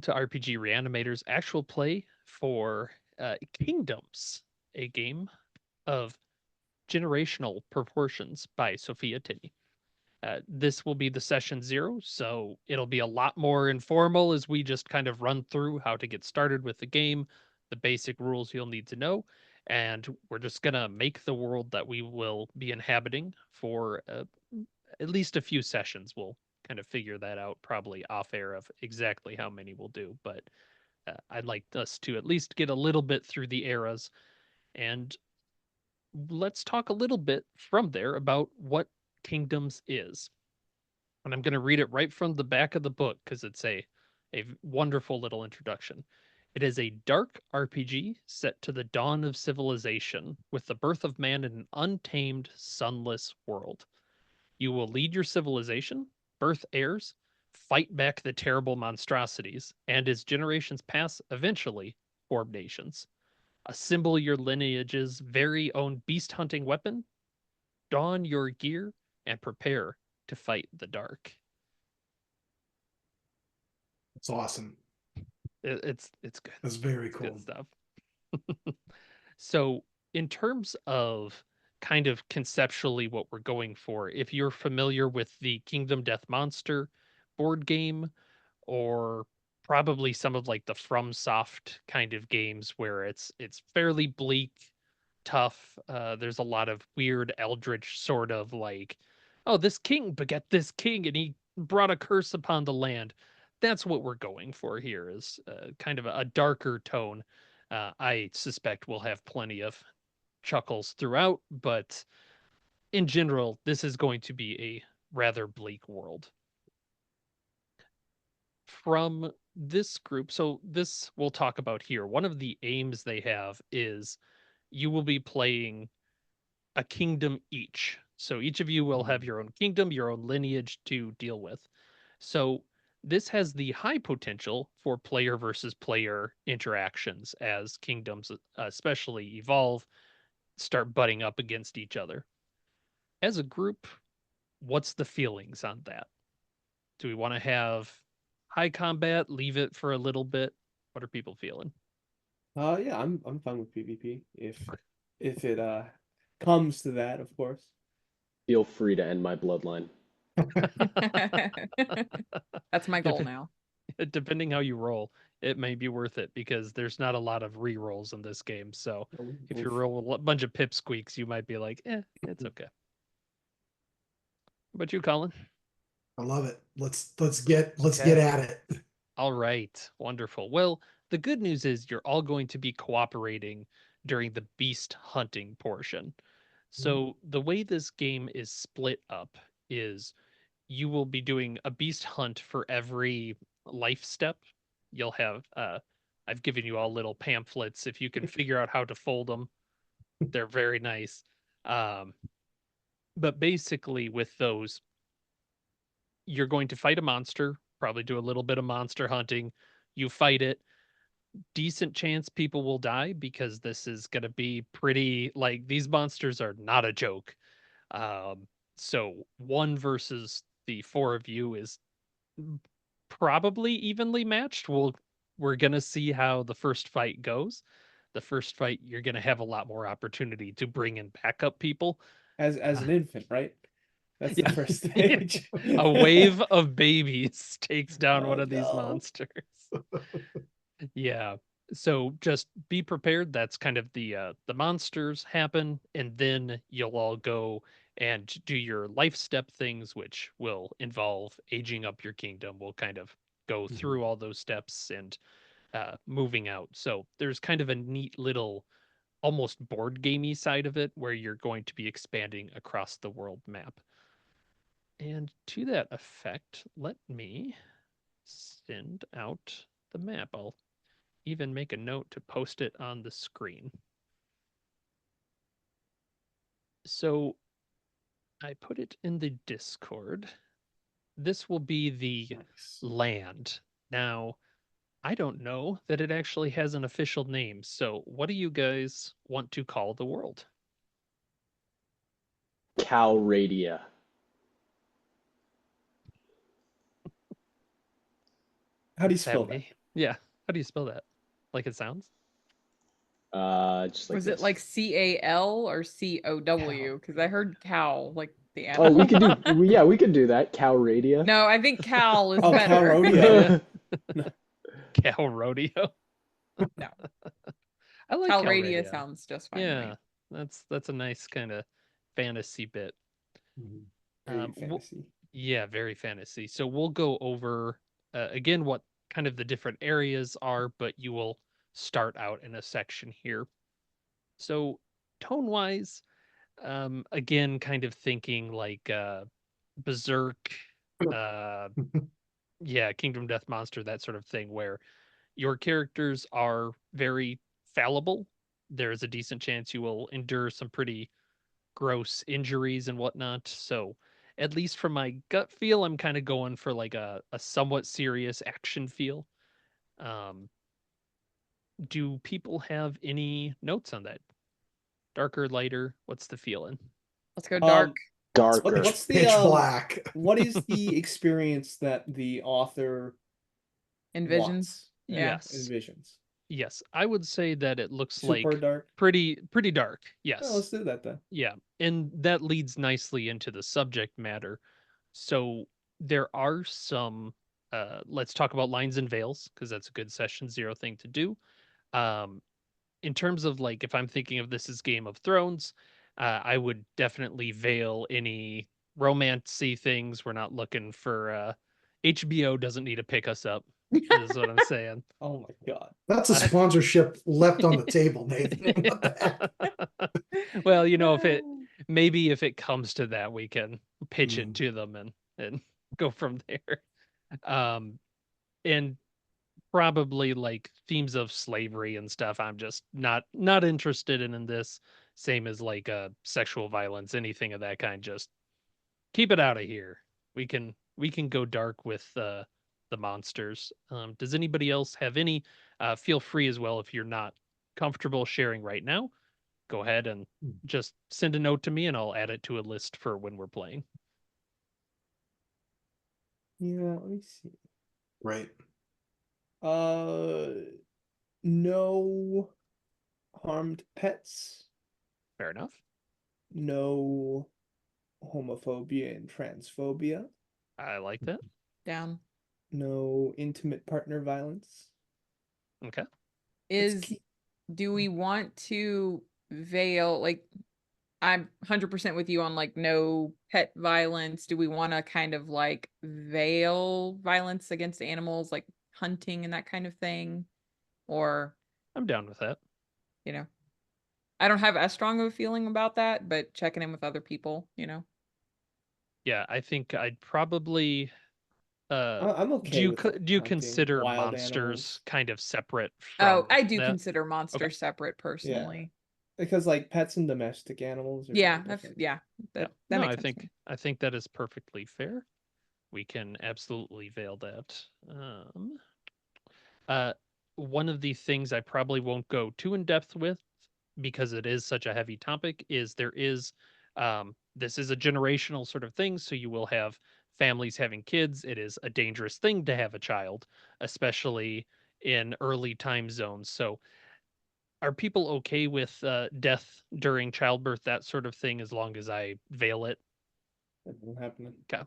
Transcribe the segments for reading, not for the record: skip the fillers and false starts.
to RPG Reanimator's actual play for Kingdoms, a game of generational proportions by Sophia Tinney. This will be the session 0, so it'll be a lot more informal as we just kind of run through how to get started with the game, the basic rules you'll need to know, and we're just going to make the world that we will be inhabiting for at least a few sessions. We'll kind of figure that out probably off air of exactly how many we'll do, but I'd like us to at least get a little bit through the eras. And let's talk a little bit from there about what Kingdoms is. And I'm going to read it right from the back of the book because it's a wonderful little introduction. It is a dark RPG set to the dawn of civilization with the birth of man in an untamed, sunless world. You will lead your civilization, birth heirs, fight back the terrible monstrosities, and as generations pass, eventually form nations. Assemble your lineage's very own beast hunting weapon, don your gear, and prepare to fight the dark. It's awesome. It's good. That's very It's good cool. stuff. So, in terms of kind of conceptually what we're going for, if you're familiar with the Kingdom Death Monster board game, or probably some of like the FromSoft kind of games where it's fairly bleak, tough. There's a lot of weird eldritch sort of like, oh, this king beget this king, and he brought a curse upon the land. That's what we're going for here is kind of a darker tone. I suspect we'll have plenty of chuckles throughout, but in general, this is going to be a rather bleak world. From this group, so this we'll talk about here. One of the aims they have is you will be playing a kingdom each. So each of you will have Mhm. your own kingdom, your own lineage to deal with. So this has the high potential for player versus player interactions as kingdoms, especially evolve, start butting up against each other. As a group, what's the feelings on that? Do we want to have high combat, leave it for a little bit? What are people feeling? Yeah, I'm fine with PvP if it comes to that, of course. Feel free to end my bloodline. That's my goal Dep- now. Depending how you roll, it may be worth it because there's not a lot of re-rolls in this game. So if you Oof. roll a bunch of pipsqueaks, you might be like, it's okay. What about you, Colin? I love it. Let's get Okay. at it. All right. Wonderful. Well, the good news is you're all going to be cooperating during the beast hunting portion. So the way this game is split up is you will be doing a beast hunt for every life step. You'll have I've given you all little pamphlets if you can figure out how to fold them. They're very nice. Um, but basically with those you're going to fight a monster, probably do a little bit of monster hunting. You fight it, decent chance people will die because this is going to be pretty like these monsters are not a joke. So one versus the four of you is probably evenly matched. We're gonna see how the first fight goes. The first fight, you're gonna have a lot more opportunity to bring in backup people. As Uh, an infant, right? That's the yeah, first yeah. stage. A wave of babies takes down one Oh of these no. monsters. Yeah. So just be prepared. That's kind of the monsters happen, and then you'll all go and do your life step things, which will involve aging up your kingdom. We'll kind of go Mhm. through all those steps and moving out. So there's kind of a neat little almost board gamey side of it where you're going to be expanding across the world map. And to that effect, let me send out the map. I'll even make a note to post it on the screen. So I put it in the Discord. This will be the Nice. land. Now, I don't know that it actually has an official name. So, what do you guys want to call the world? Calradia. How do you That spell that? may Yeah. How do you spell that? Like it sounds? Just like Was this. it like CAL or COW? Because I heard cow, like the Oh, animal. we could do. Yeah, we could do that. Cow radio. No, I think Cal is Oh, better. Cal Rodeo. Yeah. Cow rodeo. No, I like Cal cow Radio rodeo. sounds just fine to me. Yeah, that's a nice kind of fantasy bit. Very W- fantasy. yeah, very fantasy. So we'll go over again what kind of the different areas are, but you will start out in a section here. So tone wise, again, kind of thinking like Berserk, uh, yeah, Kingdom Death Monster, that sort of thing, where your characters are very fallible. There is a decent chance you will endure some pretty gross injuries and whatnot. So, at least from my gut feel, I'm kind of going for like a somewhat serious action feel. Um, do people have any notes on that? Darker, lighter? What's the feeling? Let's go dark. Darker. What's the Pitch black. what is the experience that the author Envisions. wants and Yeah. Yes. envisions? Yes, I would say that it looks Super like dark. pretty dark. Oh, Yes. let's do that then. Yeah, and that leads nicely into the subject matter. So there are some let's talk about lines and veils because that's a good session zero thing to do. Um in terms of like if I'm thinking of this as Game of Thrones, I would definitely veil any romancy things. We're not looking for HBO doesn't need to pick us up, is what I'm saying. Oh my god. That's a sponsorship left on the table, Nathan. What the heck? Well, you know, if it maybe if it comes to that, we can pitch it Mm. to them and go from there. Um, and probably like themes of slavery and stuff. I'm just not interested in this. Same as like sexual violence, anything of that kind. Just keep it out of here. We can go dark with the monsters. Does anybody else have any? Feel free as well if you're not comfortable sharing right now. Go ahead and just send a note to me and I'll add it to a list for when we're playing. Yeah, let me see. Right. No harmed pets, Fair enough. no homophobia and transphobia, I like that. Down. no intimate partner violence. Okay. Is do we want to veil like I'm 100% with you on like no pet violence. Do we want to kind of like veil violence against animals, like hunting and that kind of thing? Or, I'm down with that. you know, I don't have as strong of a feeling about that, but checking in with other people, you know. Yeah, I think I'd probably I'm okay with like, do you hunting consider wild monsters animals. kind of separate Oh, from I do that? consider monsters separate personally. Because like pets and domestic animals are Yeah, very different. yeah, Yeah. that No, makes I sense. think I think that is perfectly fair. We can absolutely veil that. Uh, one of the things I probably won't go too in depth with because it is such a heavy topic is there is this is a generational sort of thing, so you will have families having kids. It is a dangerous thing to have a child, especially in early time zones. So are people okay with death during childbirth, that sort of thing, as long as I veil it? That won't happen. Okay.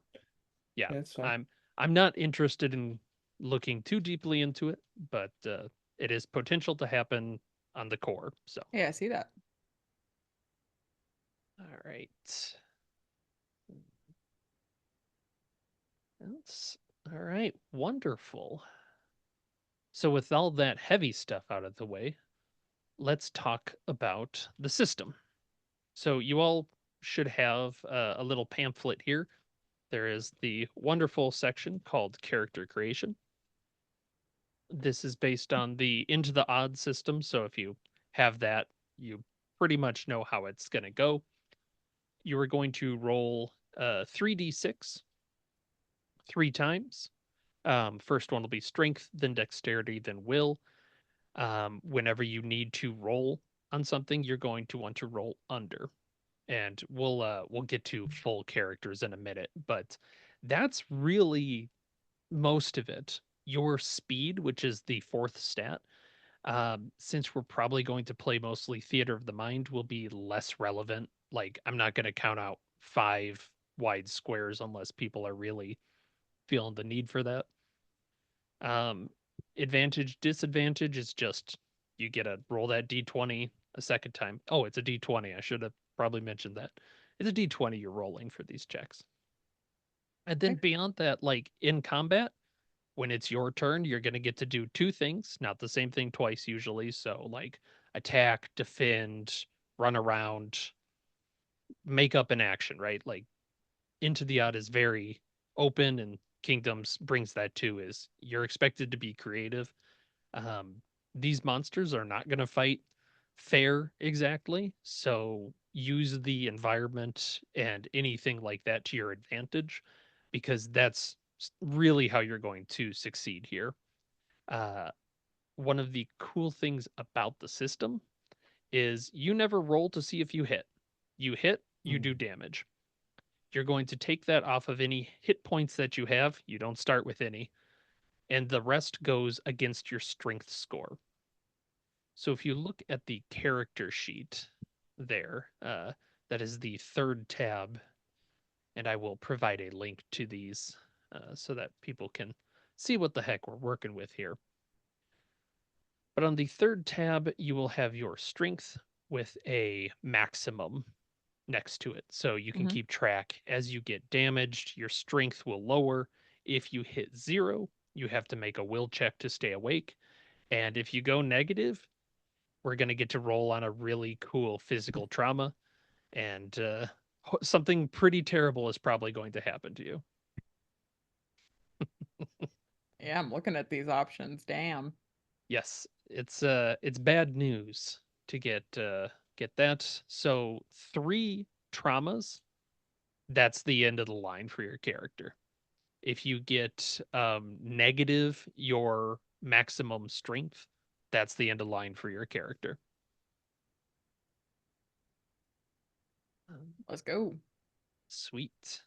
Yeah, Yeah, it's fine. I'm not interested in looking too deeply into it, but it is potential to happen on the core. So, Yeah, I see that. all right. That's all right. Wonderful. So, with all that heavy stuff out of the way, let's talk about the system. So, you all should have a little pamphlet here. There is the wonderful section called character creation. This is based on the into the odd system. So if you have that, you pretty much know how it's going to go. You are going to roll 3d6 three times. First one will be strength, then dexterity, then will. Whenever you need to roll on something, you're going to want to roll under. And we'll get to full characters in a minute, but that's really most of it. your speed, which is the fourth stat, since we're probably going to play mostly Theater of the Mind, will be less relevant. Like, I'm not going to count out 5 wide squares unless people are really feeling the need for that. Advantage, disadvantage is just you get to roll that d20 a second time. Oh, it's a d20. I should have probably mentioned that. It's a d20 you're rolling for these checks. And then Okay. beyond that, like in combat, when it's your turn, you're going to get to do 2 things, not the same thing twice usually. So, like attack, defend, run around, make up an action, right? Like Into the Odd is very open, and Kingdoms brings that too. Is you're expected to be creative. Um, these monsters are not going to fight fair exactly, so use the environment and anything like that to your advantage, because that's really how you're going to succeed here. Uh, One of the cool things about the system is you never roll to see if you hit. You hit, you do damage. You're going to take that off of any hit points that you have. You don't start with any, and the rest goes against your strength score. So if you look at the character sheet there, that is the 3rd tab, and I will provide a link to these so that people can see what the heck we're working with here. But on the 3rd tab, you will have your strength with a maximum next to it. So you can Mhm. keep track as you get damaged, your strength will lower. If you hit 0, you have to make a will check to stay awake. And if you go negative, we're going to get to roll on a really cool physical trauma. And something pretty terrible is probably going to happen to you. Yeah, I'm looking at these options. Damn. Yes, it's bad news to get that. So 3 traumas, that's the end of the line for your character. If you get negative your maximum strength, that's the end of line for your character. Let's go. Sweet.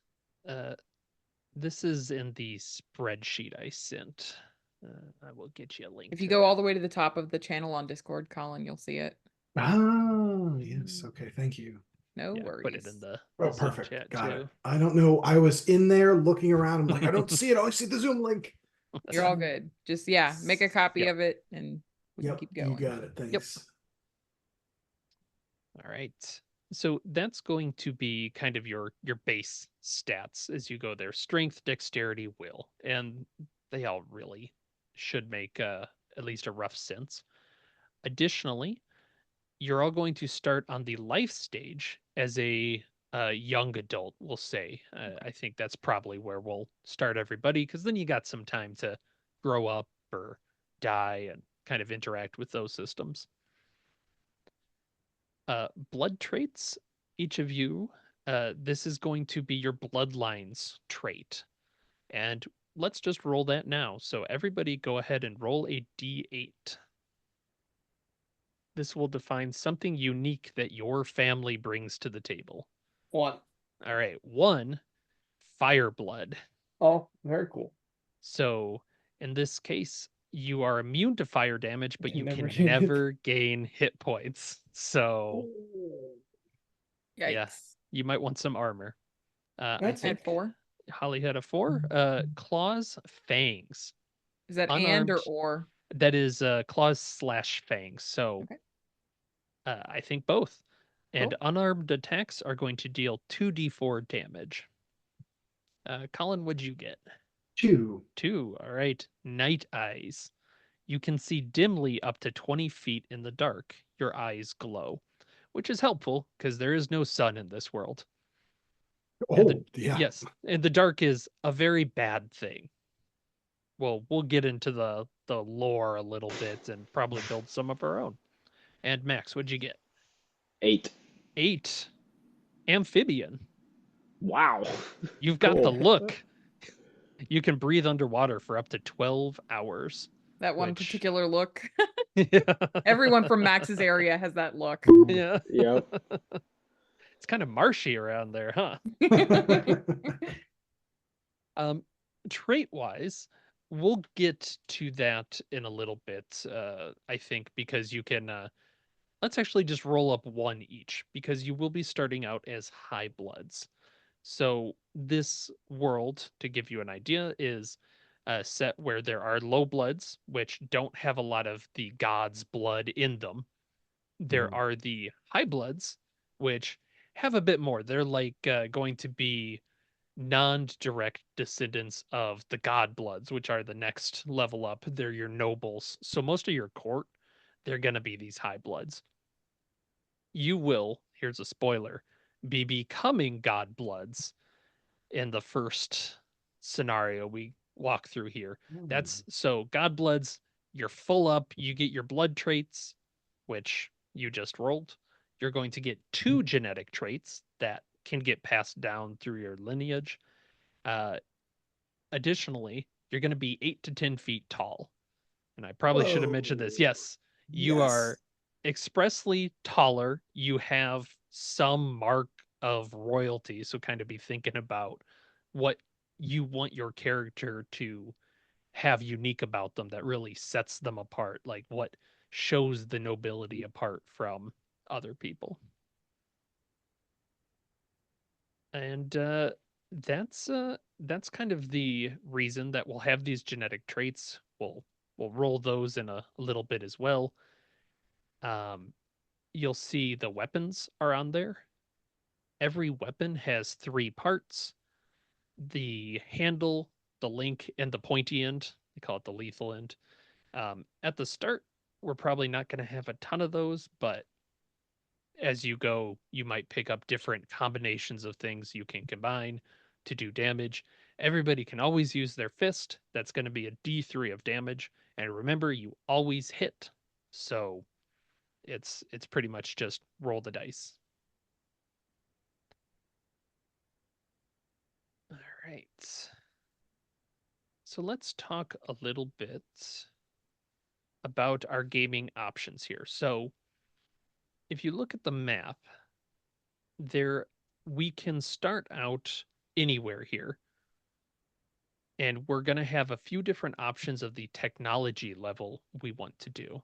This is in the spreadsheet I sent. I will get you a link. If you to go that. all the way to the top of the channel on Discord, Colin, you'll see it. Ah, yes. Okay, thank you. No Yeah, worries. put it in the Oh, Zoom perfect. chat Got too. it. I don't know. I was in there looking around. I'm like, I don't see it. I see the Zoom link. You're all good. Just make a copy Yep. of it and we can Yep, keep you going. got it. Thanks. All right. So that's going to be kind of your base stats as you go there. Strength, dexterity, will. And they all really should make at least a rough sense. Additionally, you're all going to start on the life stage as a young adult, we'll say. I think that's probably where we'll start everybody, because then you got some time to grow up or die and kind of interact with those systems. Blood traits, each of you, this is going to be your bloodlines trait. And let's just roll that now. So everybody go ahead and roll a d8. This will define something unique that your family brings to the table. 1. All right, 1, fire blood. Oh, very cool. So in this case, you are immune to fire damage, but you Never can gain hit never gain hit points. So Yikes. yeah, you might want some armor. I That's I had think 4. Holly had a 4. Claws, fangs. Is that Unarmed. and or? That is claws / fangs. So Okay. I think both. And Cool. unarmed attacks are going to deal 2d4 damage. Colin, what'd you get? 2. 2. All right. Night eyes. You can see dimly up to 20 feet in the dark. Your eyes glow, which is helpful because there is no sun in this world. Oh, yeah. Yes, and the dark is a very bad thing. Well, we'll get into the lore a little bit and probably build some of our own. And Max, what'd you get? 8. 8. Amphibian. Wow. You've got the Cool. look. You can breathe underwater for up to 12 hours. That one Which- particular look. Yeah. Everyone from Max's area has that look. Yeah. Yep. It's kind of marshy around there, huh? Trait wise, we'll get to that in a little bit, I think, because you can let's actually just roll up one each because you will be starting out as high bloods. So this world, to give you an idea, is set where there are low bloods, which don't have a lot of the god's blood in them. There are the high bloods, which have a bit more. They're like going to be non-direct descendants of the god bloods, which are the next level up. They're your nobles. So most of your court, they're going to be these high bloods. You will, here's a spoiler, be becoming god bloods in the first scenario we walk through here. That's so god bloods, you're full up, you get your blood traits, which you just rolled. You're going to get 2 genetic traits that can get passed down through your lineage. Uh, Additionally, you're going to be 8 to 10 feet tall. And I probably should have mentioned this. Whoa. Yes, you Yes. are expressly taller. You have some mark of royalty. So, kind of be thinking about what you want your character to have unique about them that really sets them apart, like what shows the nobility apart from other people. And that's kind of the reason that we'll have these genetic traits. We'll roll those in a little bit as well. Um, you'll see the weapons are on there. Every weapon has 3 parts: the handle, the link, and the pointy end. They call it the lethal end. At the start, we're probably not going to have a ton of those, but as you go, you might pick up different combinations of things you can combine to do damage. Everybody can always use their fist. That's going to be a D3 of damage. And remember, you always hit. So it's pretty much just roll the dice. All right. So let's talk a little bit about our gaming options here. So if you look at the map, there we can start out anywhere here. And we're going to have a few different options of the technology level we want to do.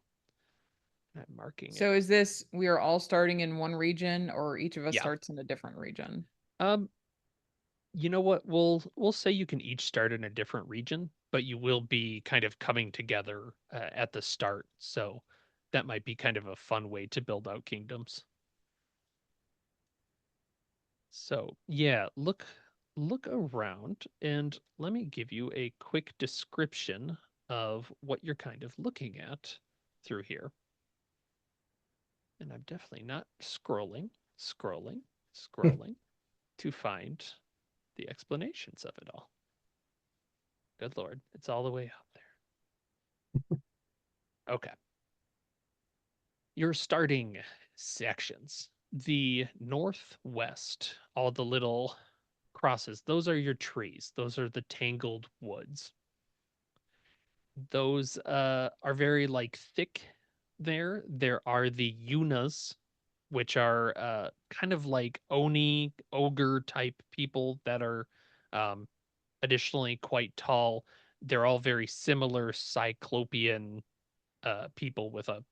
I'm marking it. So is this we are all starting in one region or each of us Yeah. starts in a different region? You know what? We'll say you can each start in a different region, but you will be kind of coming together at the start. So that might be kind of a fun way to build out kingdoms. So yeah, look around and let me give you a quick description of what you're kind of looking at through here. And I'm definitely not scrolling to find the explanations of it all. Good Lord, it's all the way up there. Okay. Your starting sections. The northwest, all the little crosses, those are your trees. Those are the tangled woods. Those are very like thick there. There are the yunas, which are kind of like oni ogre type people that are um, additionally quite tall. They're all very similar cyclopean people with a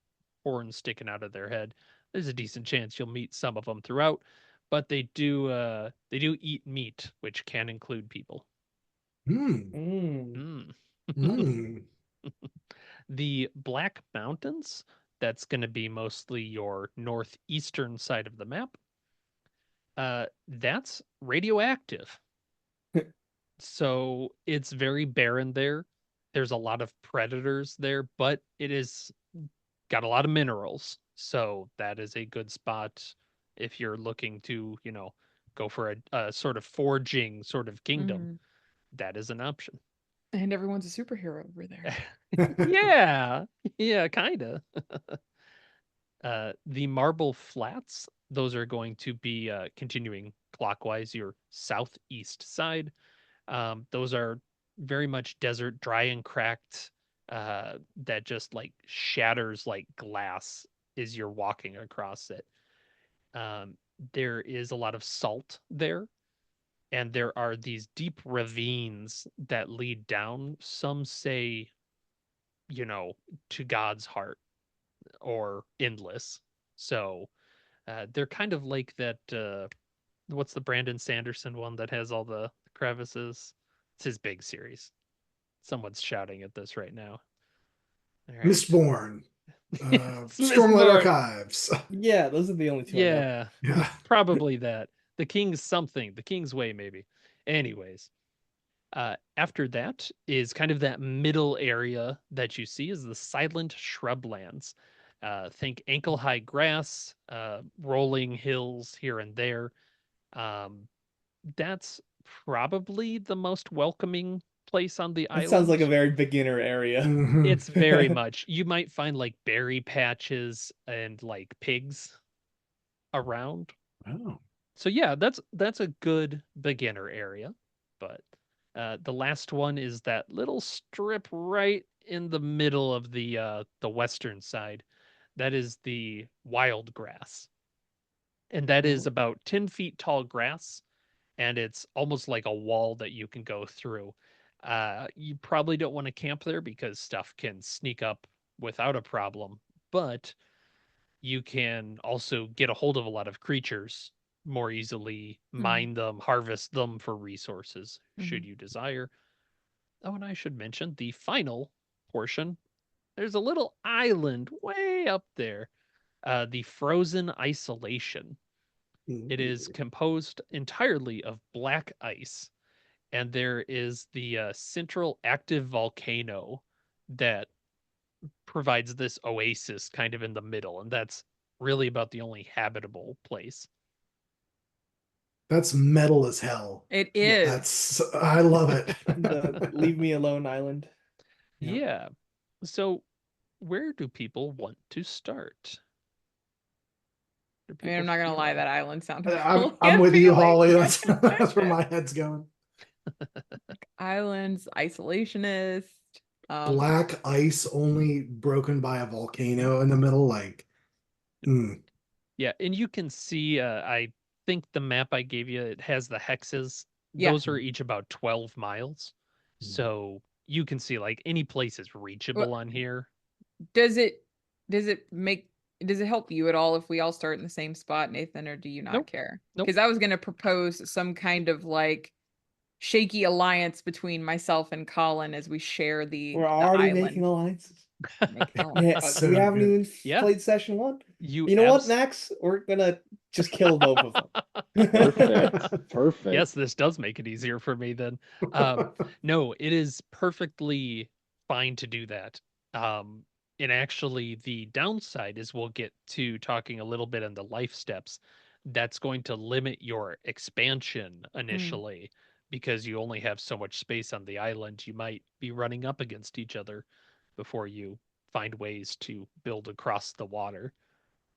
horn sticking out of their head. There's a decent chance you'll meet some of them throughout, but they do eat meat, which can include people. Mm. The Black Mountains, that's going to be mostly your northeastern side of the map. That's radioactive. So it's very barren there. There's a lot of predators there, but it is got a lot of minerals. So that is a good spot if you're looking to, go for a sort of forging sort of kingdom. Mhm. That is an option. And everyone's a superhero over there. Yeah. Yeah, kind of. The Marble Flats, those are going to be continuing clockwise, your southeast side. Those are very much desert, dry and cracked, that just like shatters like glass as you're walking across it. There is a lot of salt there, and there are these deep ravines that lead down. Some say, to God's heart or endless. So they're kind of like that. What's the Brandon Sanderson one that has all the crevices? It's his big series. Someone's shouting at this right now. All right. Mistborn. It's Stormlight Mistborn. Archives. Yeah, those are the only two I know. Yeah, Yeah. probably that. The King's something. The King's Way, maybe. Anyways, after that is kind of that middle area that you see is the silent shrublands. Think ankle-high grass, rolling hills here and there. That's probably the most welcoming place on the It sounds like a island. very beginner area. Mhm. It's very much. You might find like berry patches and like pigs around. Oh. So yeah, that's a good beginner area. But the last one is that little strip right in the middle of the western side. That is the wild grass. And that is Oh. about 10 feet tall grass, and it's almost like a wall that you can go through. You probably don't want to camp there because stuff can sneak up without a problem, but you can also get a hold of a lot of creatures more easily, mine them, harvest them for resources, should you desire. Oh, and I should mention the final portion. There's a little island way up there, the frozen isolation. It is composed entirely of black ice, and there is the central active volcano that provides this oasis kind of in the middle, and that's really about the only habitable place. That's metal as hell. It Yeah, is. I love it. The Leave Me Alone Island. Yeah. Yeah. So, where do people want to start? Do I mean, I'm people not gonna feel lie, like- that island sounded I'm really with you, appealing. Holly. That's where my head's going. Islands, isolationist. Black ice only broken by a volcano in the middle, like Yeah, and you can see. I think the map I gave you, it has the hexes. Yeah. Those are each about 12 miles, so you can see like any place is reachable on here. Does it help you at all if we all start in the same spot, Nathan, or do you not Nope. care? Nope. Because I was gonna propose some kind of like shaky alliance between myself and Colin as we share the We're already island. making alliances. Making Yeah, alliance. So we haven't good. even Yeah. played session 1. You You know what, abs- Max? We're gonna just kill both of them. Perfect. Perfect. Yes, this does make it easier for me then. No, it is perfectly fine to do that. And actually, the downside is we'll get to talking a little bit on the life steps. That's going to limit your expansion initially because you only have so much space on the island. You might be running up against each other before you find ways to build across the water.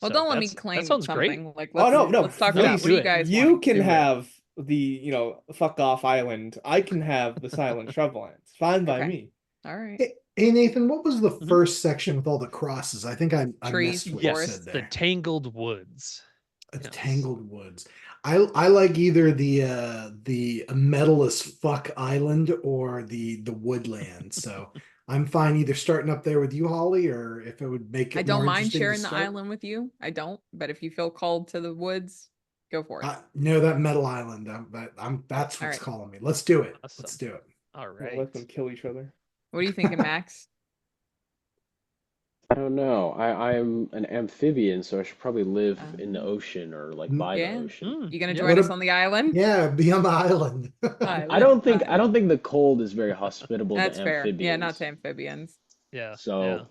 Well, So don't let me that claim sounds great. something. Like, Oh let's no, let's talk No, about what do do you it. guys You want? can Do it. have the fuck off island. I can have the silent shrublands. Fine by Okay. me. All right. Hey Nathan, what was the Mhm. first section with all the crosses? I think I Trees, missed what you forest. said The there. Tangled Woods. It's Yes. Tangled Woods. I like either the metal as fuck island or the woodland. So I'm fine either starting up there with you, Holly, or if it would make it I don't more mind interesting to sharing the start. island with you. I don't, but if you feel called to the woods, go for it. No, that metal island. That's All what's right. calling me. Let's do it. Let's Awesome. do it. All We'll right. let them kill each other. What are you thinking, Max? I don't know. I'm an amphibian, so I should probably live in the Oh. ocean or like Mm. by Yeah. the ocean. You gonna Yeah. join What us ab- on the island? Yeah, be on the island. I don't think the cold is very hospitable That's to fair. amphibians. Yeah, not to amphibians. Yeah. So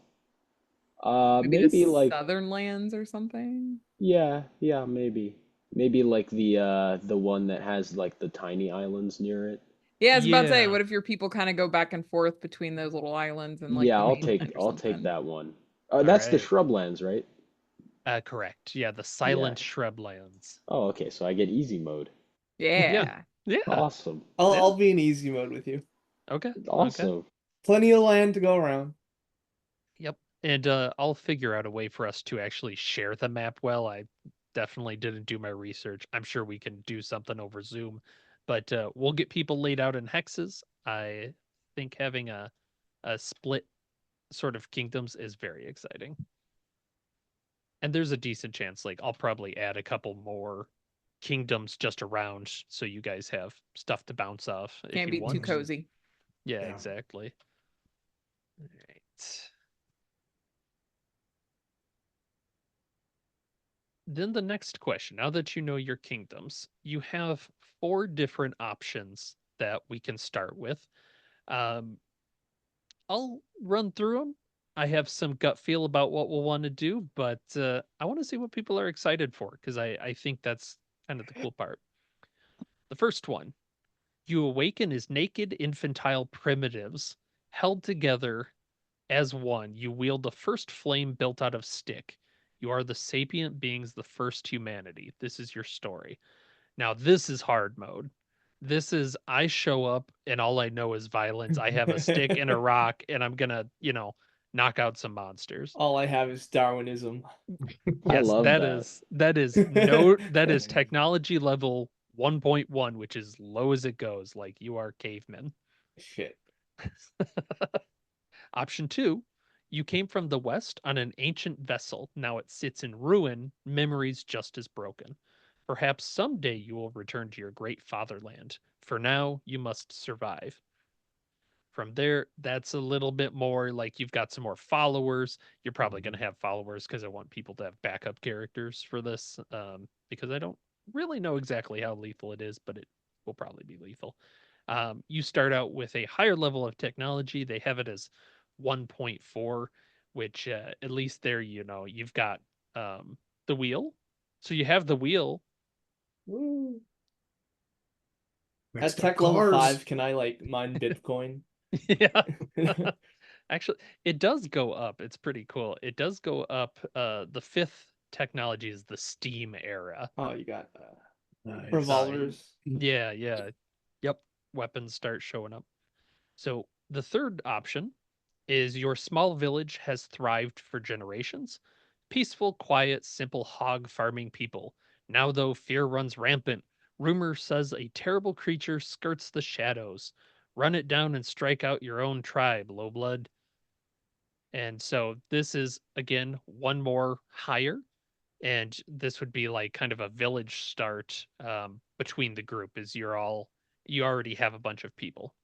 Maybe maybe the like southern lands or something. yeah, maybe like the one that has like the tiny islands near it. Yeah, I was about to say, Yeah. what if your people kind of go back and forth between those little islands and like Yeah, the I'll mainland or I'll take something? that one. That's the right. shrublands, right? Correct. Yeah, the silent shrublands. Oh, okay, so I get easy mode. Yeah. Yeah. Awesome. I'll Yeah. I'll be in easy mode with you. Okay. Okay. Awesome. Plenty of land to go around. Yep. And I'll figure out a way for us to actually share the map well. I definitely didn't do my research. I'm sure we can do something over Zoom but we'll get people laid out in hexes. I think having a split sort of kingdoms is very exciting. And there's a decent chance, like, I'll probably add a couple more kingdoms just around so you guys have stuff to bounce off if Can't you be too want. cozy. Yeah, Yeah. exactly. All right. Then the next question, now that you know your kingdoms, you have 4 different options that we can start with. Um, I'll run through them. I have some gut feel about what we'll want to do, but I want to see what people are excited for because I think that's kind of the cool part. The first one, you awaken as naked infantile primitives held together as one. You wield the first flame built out of stick. You are the sapient beings, the first humanity. This is your story. Now, this is hard mode. This is I show up and all I know is violence. I have a stick and a rock, and I'm gonna, knock out some monsters. All I have is Darwinism. I Yes, love that that. is technology level 1.1, which is low as it goes. Like you are cavemen. Shit. Option 2, you came from the west on an ancient vessel. Now it sits in ruin, memories just as broken. Perhaps someday you will return to your great fatherland. For now, you must survive. From there, that's a little bit more like you've got some more followers. You're probably going to have followers because I want people to have backup characters for this, because I don't really know exactly how lethal it is, but it will probably be lethal. You start out with a higher level of technology. They have it as 1.4, which at least there, you've got the wheel. So you have the wheel. Woo. Next At up, tech level cars. 5, can I like mine Bitcoin? Yeah. Actually, it does go up. It's pretty cool. It does go up. The 5th technology is the Steam era. Oh, you got Nice. revolvers. Yeah, yeah. Yep. Weapons start showing up. So the third option is your small village has thrived for generations. Peaceful, quiet, simple hog farming people. Now, though, fear runs rampant. Rumor says a terrible creature skirts the shadows. Run it down and strike out your own tribe, low blood. And so this is, again, one more higher. And this would be like kind of a village start between the group, as you already have a bunch of people.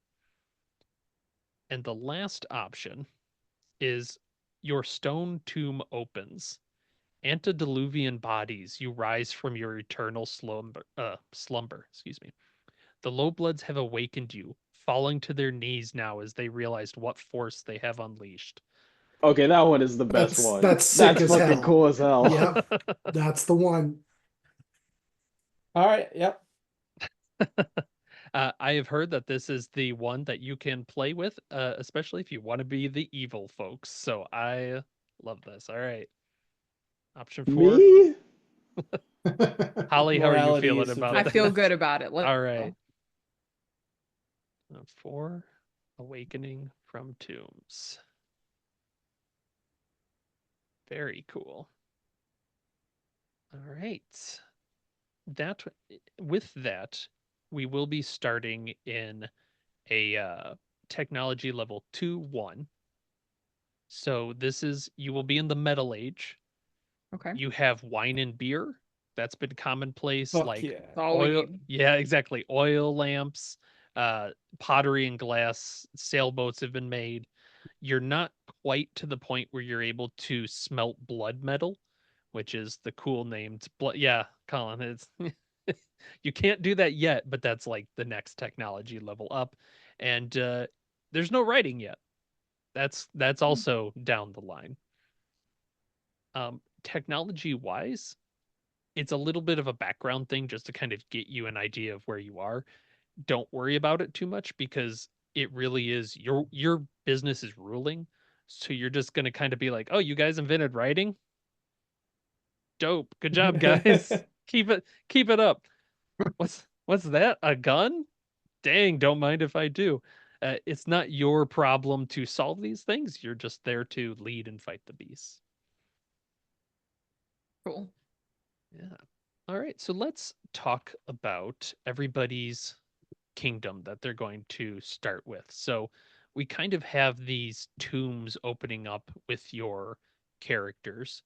And the last option is your stone tomb opens. Antediluvian bodies, you rise from your eternal slumber. Excuse me. The low bloods have awakened you, falling to their knees now as they realized what force they have unleashed. Okay, that one is the best one. That's sick That's as fucking hell. cool as hell. Yep, that's the one. All right. Yep. I have heard that this is the one that you can play with, especially if you want to be the evil folks. So I love this. All right. Option 4. Me? Holly, how are you Morality feeling is about I that? feel good about it. Let's All go. right. 4, Awakening from Tombs. Very cool. All right. That with that, we will be starting in a technology level 2-1. So this is you will be in the metal age. Okay. You have wine and beer. That's been commonplace, Fuck like yeah. That's all we oil. need. Yeah, exactly. Oil lamps, pottery and glass, sailboats have been made. You're not quite to the point where you're able to smelt blood metal, which is the cool named blood. Yeah, Colin, it's you can't do that yet, but that's like the next technology level up. And there's no writing yet. That's also down the line. Technology wise, it's a little bit of a background thing just to kind of get you an idea of where you are. Don't worry about it too much because it really is your business is ruling. So you're just going to kind of be like, "Oh, you guys invented writing? Dope. Good job, guys. Keep it up." What's that? A gun? Dang, don't mind if I do. It's not your problem to solve these things. You're just there to lead and fight the beasts. Cool. Yeah. All right. So let's talk about everybody's kingdom that they're going to start with. So we kind of have these tombs opening up with your characters.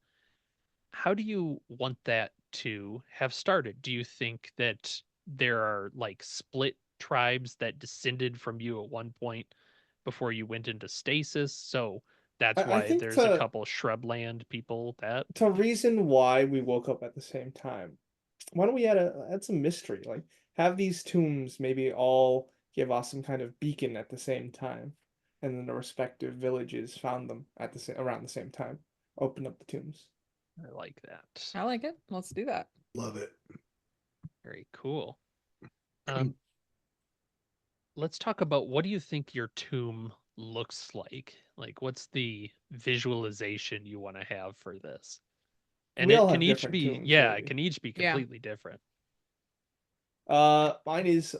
How do you want that to have started? Do you think that there are like split tribes that descended from you at one point before you went into stasis? So that's I why think there's a couple shrubland people that to reason why we woke up at the same time, why don't we add some mystery? Like have these tombs maybe all give us some kind of beacon at the same time, and then the respective villages found them at the same around the same time. Open up the tombs. I like that. I like it. Let's do that. Love it. Very cool. Let's talk about what do you think your tomb looks like? Like, what's the visualization you want to have for this? And We it all can have each different be, tombs, yeah, it maybe. can each be Yeah. completely different. Mine is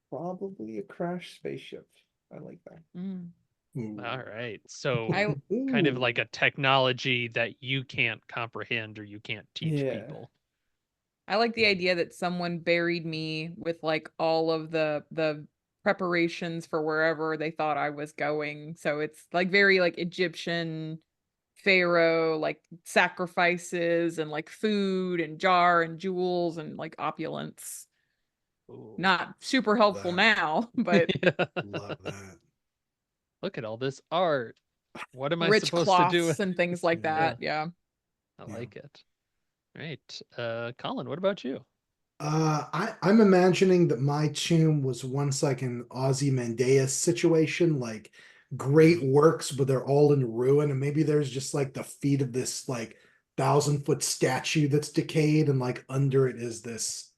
probably a crash spaceship. I like that. Mm. Ooh. All right. So I kind of Ooh. like a technology that you can't comprehend or you can't teach Yeah. people. I like the idea that someone buried me with like all of the preparations for wherever they thought I was going. So it's like very like Egyptian pharaoh, like sacrifices and like food and jar and jewels and like opulence. Ooh. Not super helpful That. now, but Love that. Look at all this art. What am I rich supposed to do cloths with and things like Yeah. that. Yeah. I Yeah. like it. Right. Colin, what about you? I'm imagining that my tomb was once like an Ozymandias situation, like great works, but they're all in ruin, and maybe there's just like the feet of this like 1,000-foot statue that's decayed, and like under it is this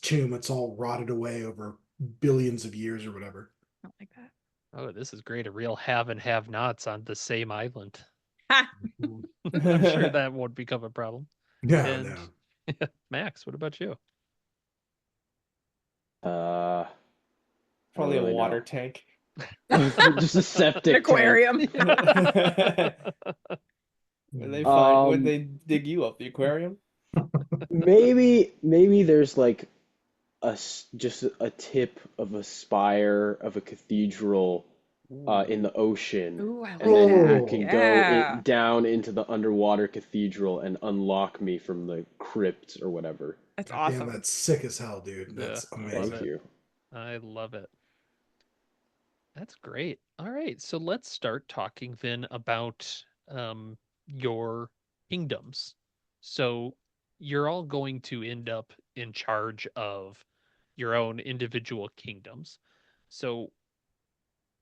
tomb. It's all rotted away over billions of years or whatever. I don't like that. Oh, this is great. A real have and have nots on the same island. Ha! I'm sure that won't become a problem. No, And no. Max, what about you? I don't Probably a really water know. tank. Just a An septic tank. aquarium. Would they find? Would Um, they dig you up the aquarium? maybe there's like just a tip of a spire of a cathedral in the ocean, Ooh, I and like then you that. Oh. can go Yeah. down into the underwater cathedral and unlock me from the crypt or whatever. That's God damn, awesome. that's sick as hell, dude. Yeah, That's I love amazing. Thank it. you. I love it. That's great. All right, so let's start talking then about your kingdoms. So you're all going to end up in charge of your own individual kingdoms. So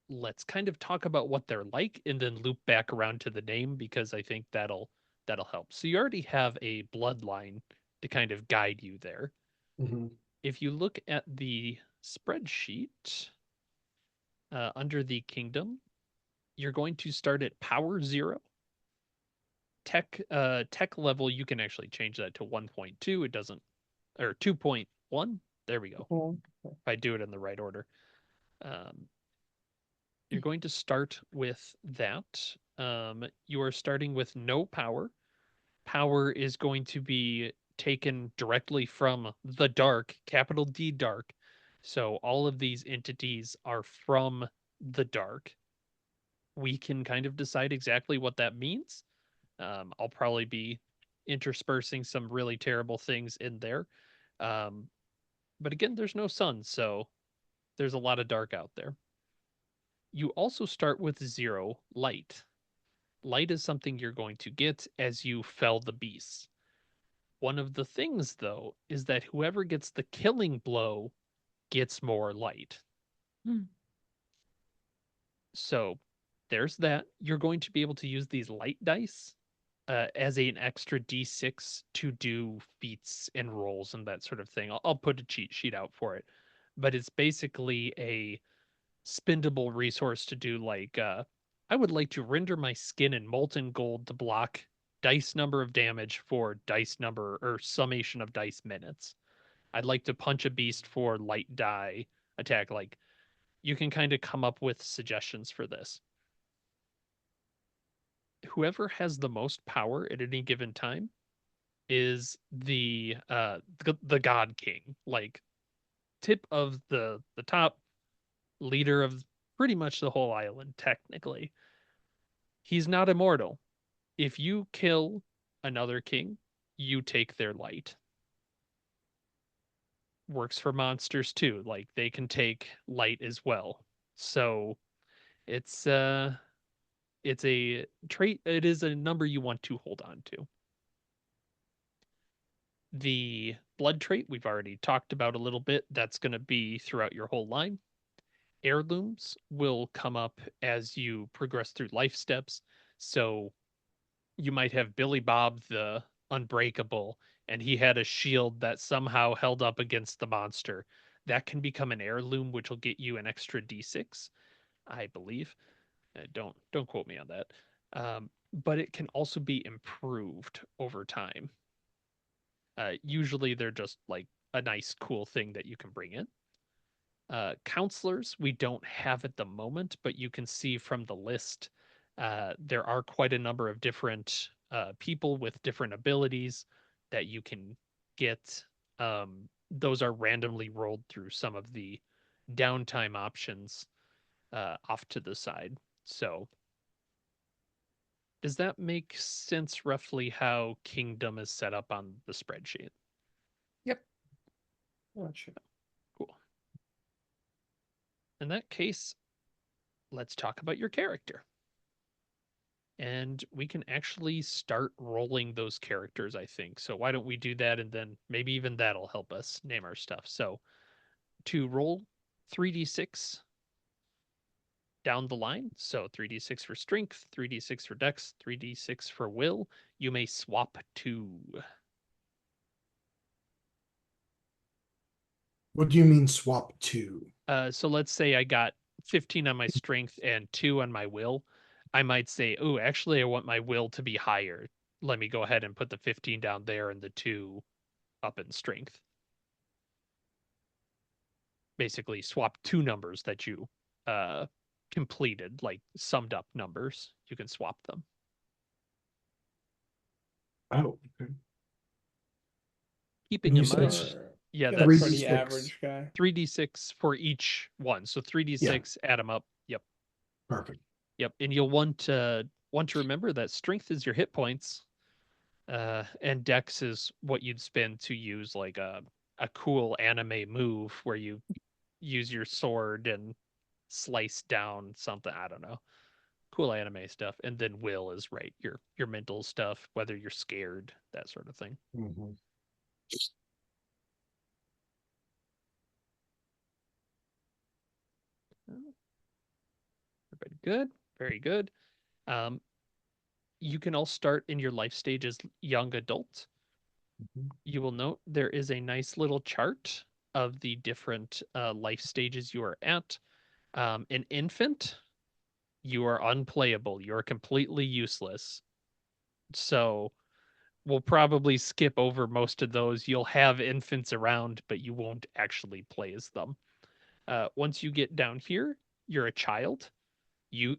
let's kind of talk about what they're like and then loop back around to the name because I think that'll help. So you already have a bloodline to kind of guide you there. Mhm. If you look at the spreadsheet under the kingdom, you're going to start at power 0. Tech level, you can actually change that to 1.2. It doesn't, or 2.1. There we go. Oh, If I do it in the right order. You're going to start with that. You are starting with no power. Power is going to be taken directly from the dark, capital D dark. So all of these entities are from the dark. We can kind of decide exactly what that means. I'll probably be interspersing some really terrible things in there. Um, but again, there's no sun, so there's a lot of dark out there. You also start with 0 light. Light is something you're going to get as you fell the beasts. One of the things, though, is that whoever gets the killing blow gets more light. Hmm. So there's that. You're going to be able to use these light dice as an extra d6 to do feats and rolls and that sort of thing. I'll put a cheat sheet out for it, but it's basically a spendable resource to do like I would like to render my skin in molten gold to block dice number of damage for dice number or summation of dice minutes. I'd like to punch a beast for light die attack. Like you can kind of come up with suggestions for this. Whoever has the most power at any given time is the god king. Like tip of the top leader of pretty much the whole island, technically. He's not immortal. If you kill another king, you take their light. Works for monsters too. Like they can take light as well. So it's a trait, it is a number you want to hold on to. The blood trait we've already talked about a little bit. That's going to be throughout your whole line. Heirlooms will come up as you progress through life steps. So you might have Billy Bob the Unbreakable, and he had a shield that somehow held up against the monster. That can become an heirloom, which will get you an extra d6, I believe. Don't quote me on that. But it can also be improved over time. Usually they're just like a nice, cool thing that you can bring in. Counselors, we don't have at the moment, but you can see from the list, there are quite a number of different people with different abilities that you can get. Those are randomly rolled through some of the downtime options off to the side. So, does that make sense roughly how Kingdom is set up on the spreadsheet? Yep. Gotcha. Cool. In that case, let's talk about your character. And we can actually start rolling those characters, I think. So why don't we do that, and then maybe even that'll help us name our stuff. So to roll 3d6 down the line, so 3d6 for strength, 3d6 for dex, 3d6 for will, you may swap 2. What do you mean swap 2? So let's say I got 15 on my strength and 2 on my will. I might say, oh, actually, I want my will to be higher. Let me go ahead and put the 15 down there and the 2 up in strength. Basically, swap 2 numbers that you completed, like summed up numbers. You can swap them. Oh, okay. Keeping you in said mind, yeah, Feel that's pretty 3d6. average guy. 3d6 for each one. So 3d6, add them up. Yep. Perfect. Yep. And you'll want to remember that strength is your hit points. And dex is what you'd spend to use like a cool anime move where you use your sword and slice down something. I don't know. Cool anime stuff. And then will is right, your mental stuff, whether you're scared, that sort of thing. Mhm. Everybody good? Very good. Um, you can all start in your life stage as young adults. Mhm. You will note there is a nice little chart of the different life stages you are at. An infant, you are unplayable. You are completely useless. So we'll probably skip over most of those. You'll have infants around, but you won't actually play as them. Once you get down here, you're a child. You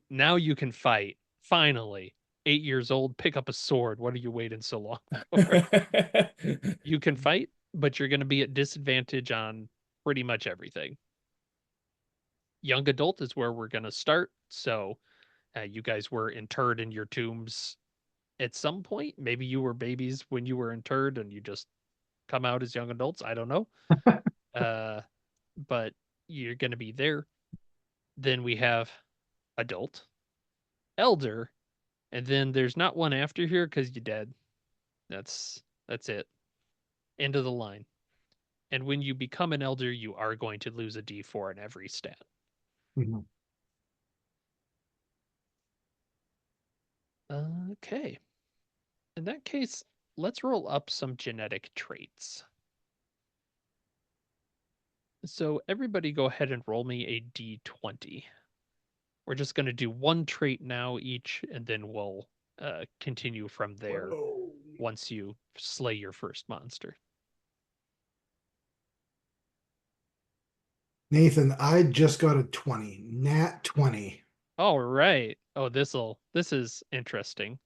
can fight. Finally, 8 years old, pick up a sword. What are you waiting so long for? You can fight, but you're going to be at disadvantage on pretty much everything. Young adult is where we're going to start. So you guys were interred in your tombs at some point. Maybe you were babies when you were interred and you just come out as young adults. I don't know. But you're going to be there. Then we have adult, elder, and then there's not one after here because you're dead. That's it. End of the line. And when you become an elder, you are going to lose a d4 in every stat. Mhm. Okay. In that case, let's roll up some genetic traits. So everybody go ahead and roll me a d20. We're just going to do one trait now each, and then we'll continue from there Whoa. once you slay your first monster. Nathan, I just got a 20. Nat 20. All right. Oh, this is interesting.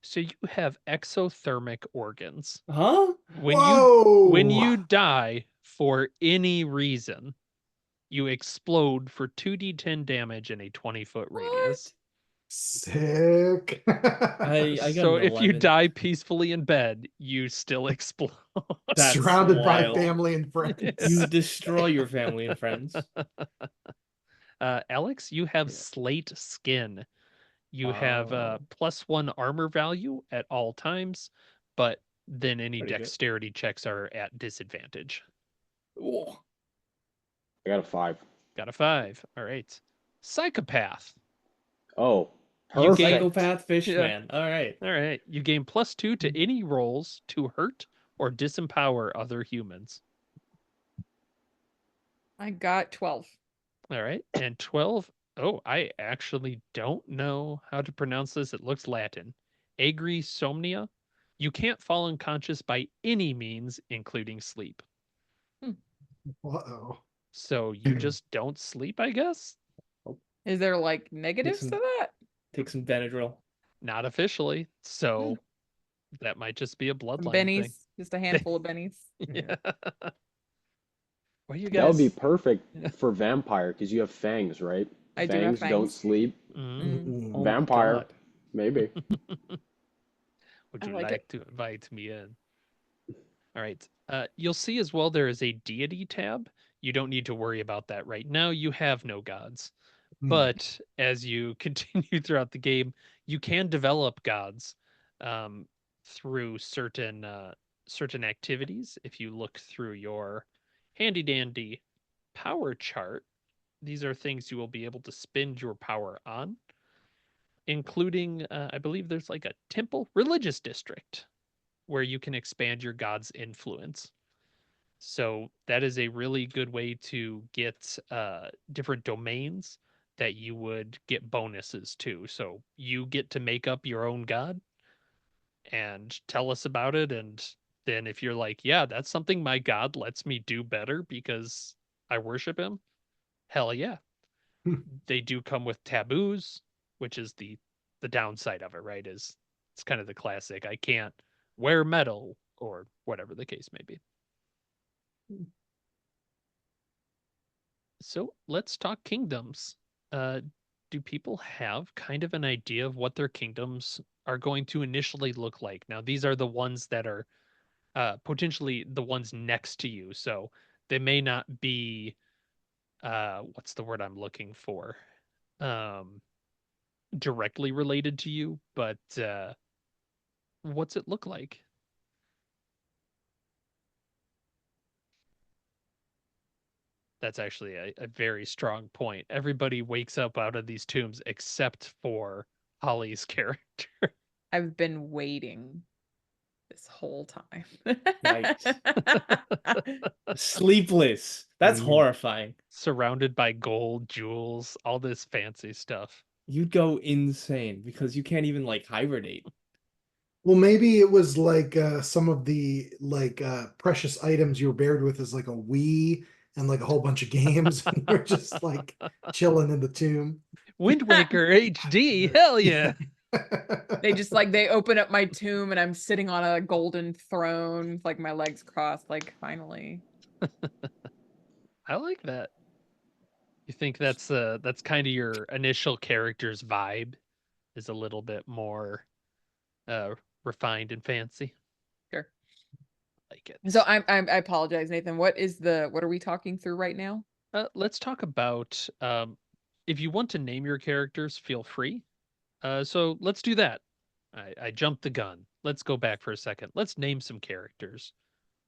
So you have exothermic organs. Huh? When you Whoa! die, for any reason, you explode for 2d10 damage in a 20-foot radius. Sick. I got So an if you 11. die peacefully in bed, you still explode. That's Surrounded by wild. family and friends. You destroy your family and friends. Alex, you have Yeah. slate skin. You have Wow. +1 armor value at all times, but then any Pretty good. dexterity checks are at disadvantage. Ooh. I got a 5. Got a 5. All right. Psychopath. Oh, You perfect. gain- Psychopath fish Yeah. man. All right. All right. You gain +2 to any rolls to hurt or disempower other humans. I got 12. All right. And 12. Oh, I actually don't know how to pronounce this. It looks Latin. Agrisomnia. You can't fall unconscious by any means, including sleep. Uh-oh. So you just don't sleep, I guess? Is there like negatives some- to that? Take some Benadryl. Not officially. So that might just be a Some bloodline bennies, thing. just a handful of bennies. Yeah. What are you That would be guys? perfect for vampire because you have fangs, right? I do have Don't fangs. sleep. Mm. Oh my Vampire, God. maybe. Would I you like like it. to invite me in? All right. You'll see as well there is a deity tab. You don't need to worry about that right now. You have no gods. Hmm. But as you continue throughout the game, you can develop gods through certain activities. If you look through your handy dandy power chart, these are things you will be able to spend your power on, including I believe there's like a temple religious district where you can expand your god's influence. So that is a really good way to get different domains that you would get bonuses to. So you get to make up your own god and tell us about it. And then if you're like, yeah, that's something my god lets me do better because I worship him, hell yeah. They do come with taboos, which is the downside of it, right? Is it's kind of the classic. I can't wear metal or whatever the case may be. So let's talk kingdoms. Do people have kind of an idea of what their kingdoms are going to initially look like? Now, these are the ones that are potentially the ones next to you. So they may not be, what's the word I'm looking for? Directly related to you, but what's it look like? That's actually a very strong point. Everybody wakes up out of these tombs except for Holly's character. I've been waiting this whole time. Sleepless. That's Mm. horrifying. Surrounded by gold, jewels, all this fancy stuff. You'd go insane because you can't even like hibernate. Well, maybe it was like some of the like precious items you were buried with is like a Wii and like a whole bunch of games, and you're just like chilling in the tomb. Wind Waker HD, hell yeah. They just like they open up my tomb and I'm sitting on a golden throne, with, like my legs crossed, like finally. I like that. You think that's kind of your initial character's vibe is a little bit more refined and fancy. Sure. Like it. So I apologize, Nathan. What are we talking through right now? Let's talk about if you want to name your characters, feel free. So let's do that. I jumped the gun. Let's go back for a second. Let's name some characters.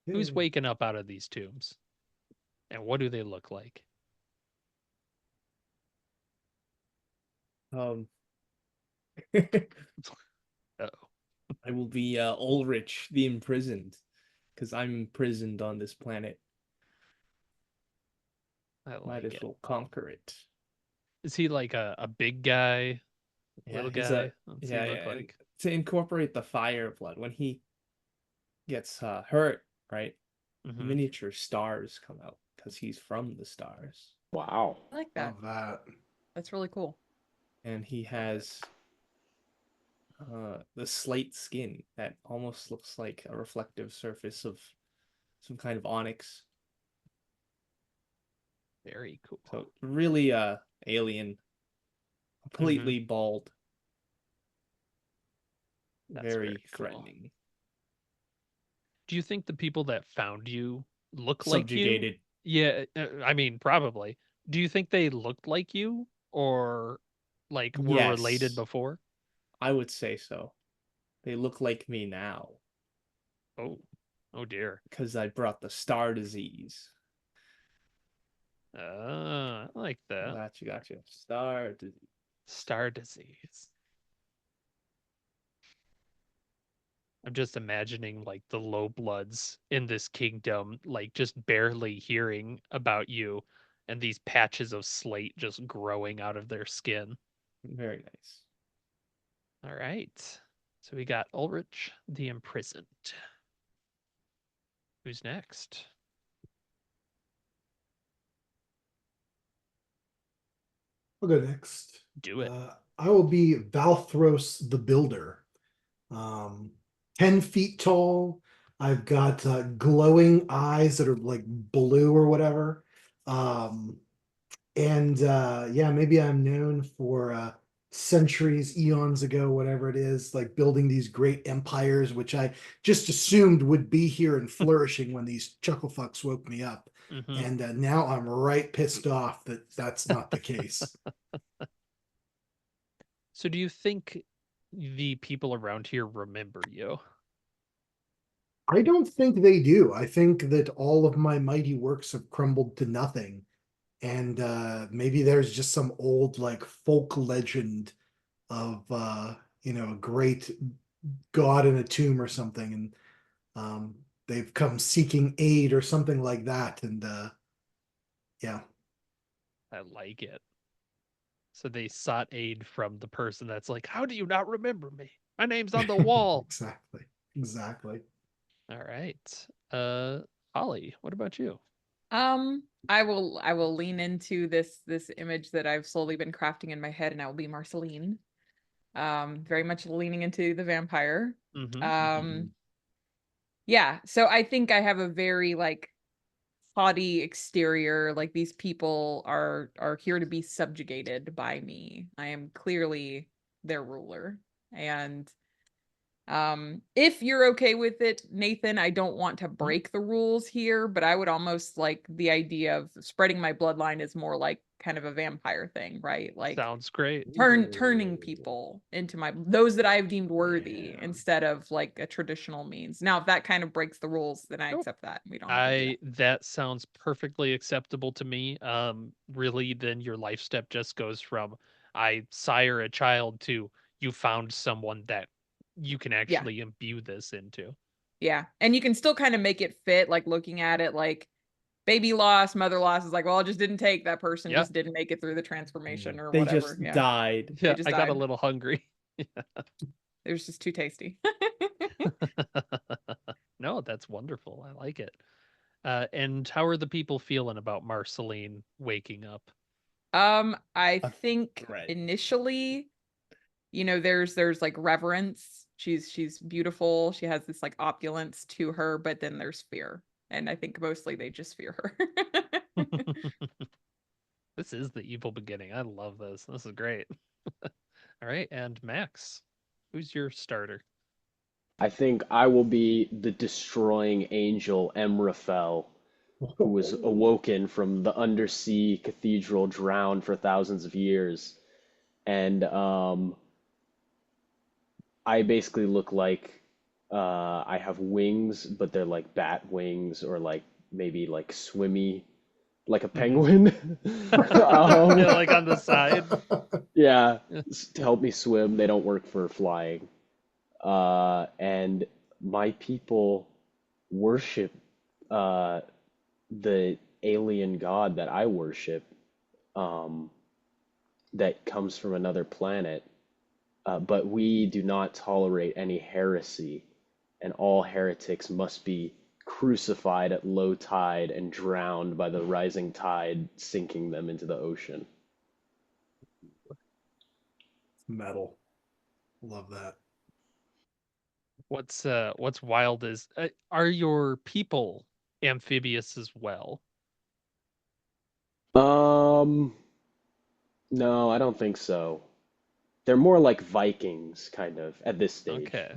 Who's Yay. waking up out of these tombs? And what do they look like? Um, Uh-oh. I will be Ulrich the Imprisoned because I'm imprisoned on this planet. I Might like as it. well conquer it. Is he like a big guy? Little he's guy? What's yeah, he look yeah. like? To incorporate the fire blood, when he gets hurt, right? Mhm. Miniature stars come out because he's from the stars, Wow. I like that. Love that. That's really cool. and he has the slate skin that almost looks like a reflective surface of some kind of onyx. Very cool. So really alien. Completely bald. That's Very very cool. threatening. Do you think the people that found you look like you? Subjugated. Yeah, I mean, probably. Do you think they looked like you or like were related Yes. before? I would say so. They look like me now Oh, oh dear. because I brought the star disease. I like that. Gotcha. Star disease. Star disease. I'm just imagining like the low bloods in this kingdom, like just barely hearing about you and these patches of slate just growing out of their skin. Very nice. All right. So we got Ulrich the Imprisoned. Who's next? I'll go next. Do it. I will be Valthros the Builder. 10 feet tall. I've got glowing eyes that are like blue or whatever. And yeah, maybe I'm known for centuries, eons ago, whatever it is, like building these great empires, which I just assumed would be here and flourishing when these chuckle fucks woke me up. Mhm. And now I'm right pissed off that that's not the case. So do you think the people around here remember you? I don't think they do. I think that all of my mighty works have crumbled to nothing. And maybe there's just some old like folk legend of a great god in a tomb or something, and they've come seeking aid or something like that. And yeah, I like it. So they sought aid from the person that's like, how do you not remember me? My name's on the wall. exactly, exactly. All right. Holly, what about you? I will lean into this image that I've slowly been crafting in my head, and I will be Marceline. Very much leaning into the vampire. Mm-hmm. Yeah, so I think I have a very like haughty exterior. Like these people are here to be subjugated by me. I am clearly their ruler. And if you're okay with it, Nathan, I don't want to break the rules here, but I would almost like the idea of spreading my bloodline is more like kind of a vampire thing, right? Like Sounds great. turning people into those that I've deemed worthy Yeah. instead of like a traditional means. Now, if that kind of breaks the rules, then I Nope. accept that. We don't have to do That sounds perfectly acceptable to me. Really, then your life step just goes from I sire a child to you found someone that you can actually imbue this into. Yeah. And you can still kind of make it fit, like looking at it like baby loss, mother loss is like, well, it just didn't take that person, Yeah. just didn't make it through the transformation or They whatever. just Yeah. died. Yeah, just I got a died. little hungry. It was just too tasty. No, that's wonderful. I like it. And how are the people feeling about Marceline waking up? I A think threat. initially, there's like reverence. She's beautiful. She has this like opulence to her, but then there's fear. And I think mostly they just fear her. This is the evil beginning. I love this. This is great. All right, and Max, who's your starter? I think I will be the destroying angel Emrafel, who was awoken from the undersea cathedral drowned for thousands of years. And I basically look like I have wings, but they're like bat wings or like maybe like swimmy, like a penguin. Yeah, um, like on the side. yeah, Yeah. to help me swim. They don't work for flying. And my people worship uh, the alien god that I worship, um, that comes from another planet. But we do not tolerate any heresy, and all heretics must be crucified at low tide and drowned by the rising tide, sinking them into the ocean. Metal. Love that. What's wild is are your people amphibious as well? Um, no, I don't think so. They're more like Vikings, kind of, at this stage. Okay.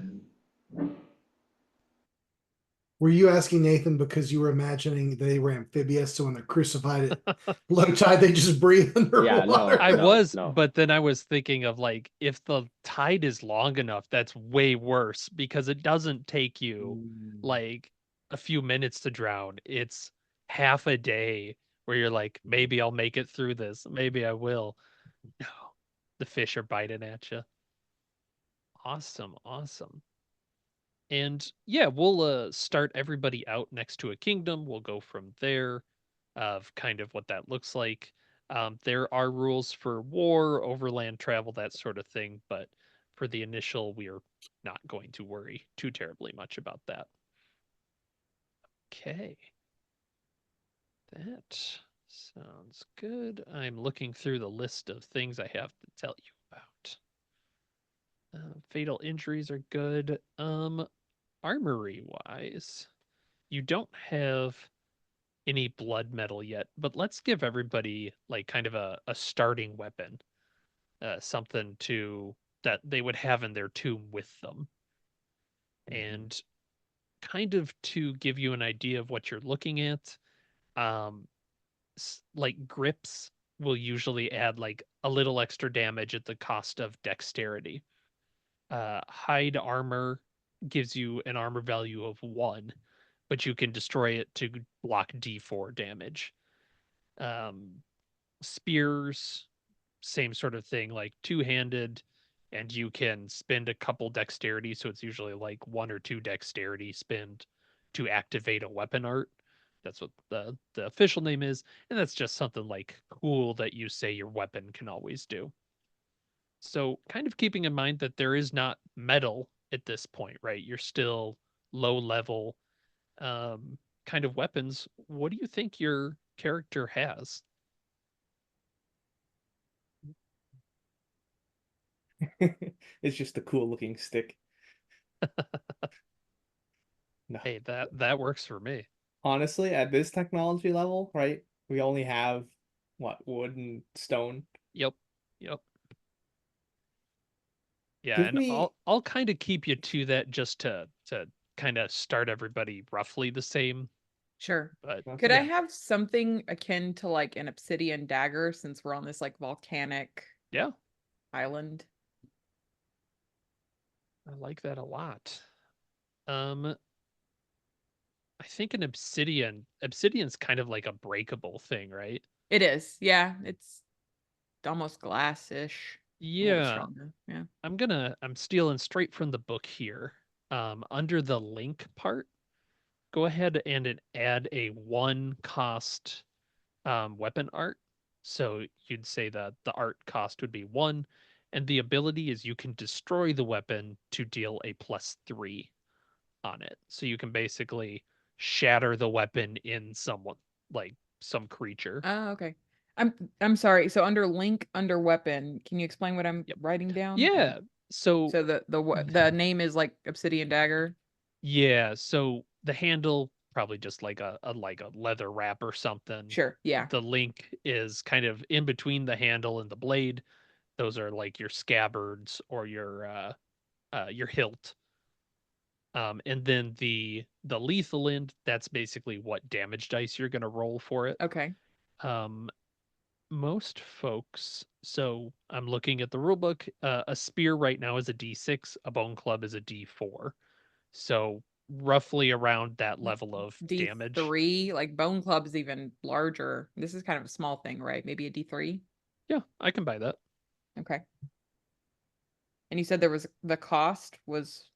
Were you asking Nathan because you were imagining they were amphibious, so when they're crucified at low tide, they just breathe Yeah, no, underwater? I no, was, no. but then I was thinking of like if the tide is long enough, that's way worse because it doesn't take you like a few minutes to drown. It's half a day where you're like, maybe I'll make it through this. Maybe I will. No, the fish are biting at you. Awesome, awesome. And yeah, we'll start everybody out next to a kingdom. We'll go from there of kind of what that looks like. There are rules for war, overland travel, that sort of thing, but for the initial, we are not going to worry too terribly much about that. Okay. That sounds good. I'm looking through the list of things I have to tell you about. Fatal injuries are good. Armory wise, you don't have any blood metal yet, but let's give everybody like kind of a starting weapon, something to that they would have in their tomb with them. And kind of to give you an idea of what you're looking at, um, like grips will usually add like a little extra damage at the cost of dexterity. Hide armor gives you an armor value of 1, but you can destroy it to block D4 damage. Um, Spears, same sort of thing, like two-handed, and you can spend a couple dexterity, so it's usually like 1 or 2 dexterity spend to activate a weapon art. That's what the official name is, and that's just something like cool that you say your weapon can always do. So kind of keeping in mind that there is not metal at this point, right? You're still low level kind of weapons. What do you think your character has? It's just a cool looking stick. No. Hey, that works for me. Honestly, at this technology level, right? We only have what, wood and stone. Yep. Yep. Yeah, Give and me I'll kind of keep you to that just to kind of start everybody roughly the same. Sure. But Could I okay. yeah, have something akin to like an obsidian dagger since we're on this like volcanic yeah, island? I like that a lot. Um, I think an obsidian's kind of like a breakable thing, right? It is. Yeah, it's almost glass-ish. A little bit Yeah, stronger. Yeah. I'm stealing straight from the book here. Under the link part, go ahead and add a 1 cost weapon art. So you'd say that the art cost would be 1, and the ability is you can destroy the weapon to deal a +3 on it. So you can basically shatter the weapon in someone, like some creature. Oh, okay. I'm sorry. So under link, under weapon, can you explain what I'm Yep. writing down? Yeah. So So the name is like obsidian dagger. yeah, so the handle probably just like a leather wrap or something. Sure. Yeah. The link is kind of in between the handle and the blade. Those are like your scabbards or your hilt. And then the lethal end, that's basically what damage dice you're gonna roll for it. Okay. Um, Most folks, so I'm looking at the rule book. A spear right now is a D6, a bone club is a D4. So roughly around that level of damage. D3, like bone club's even larger. This is kind of a small thing, right? Maybe a D3. Yeah, I can buy that. Okay. And you said there was the cost was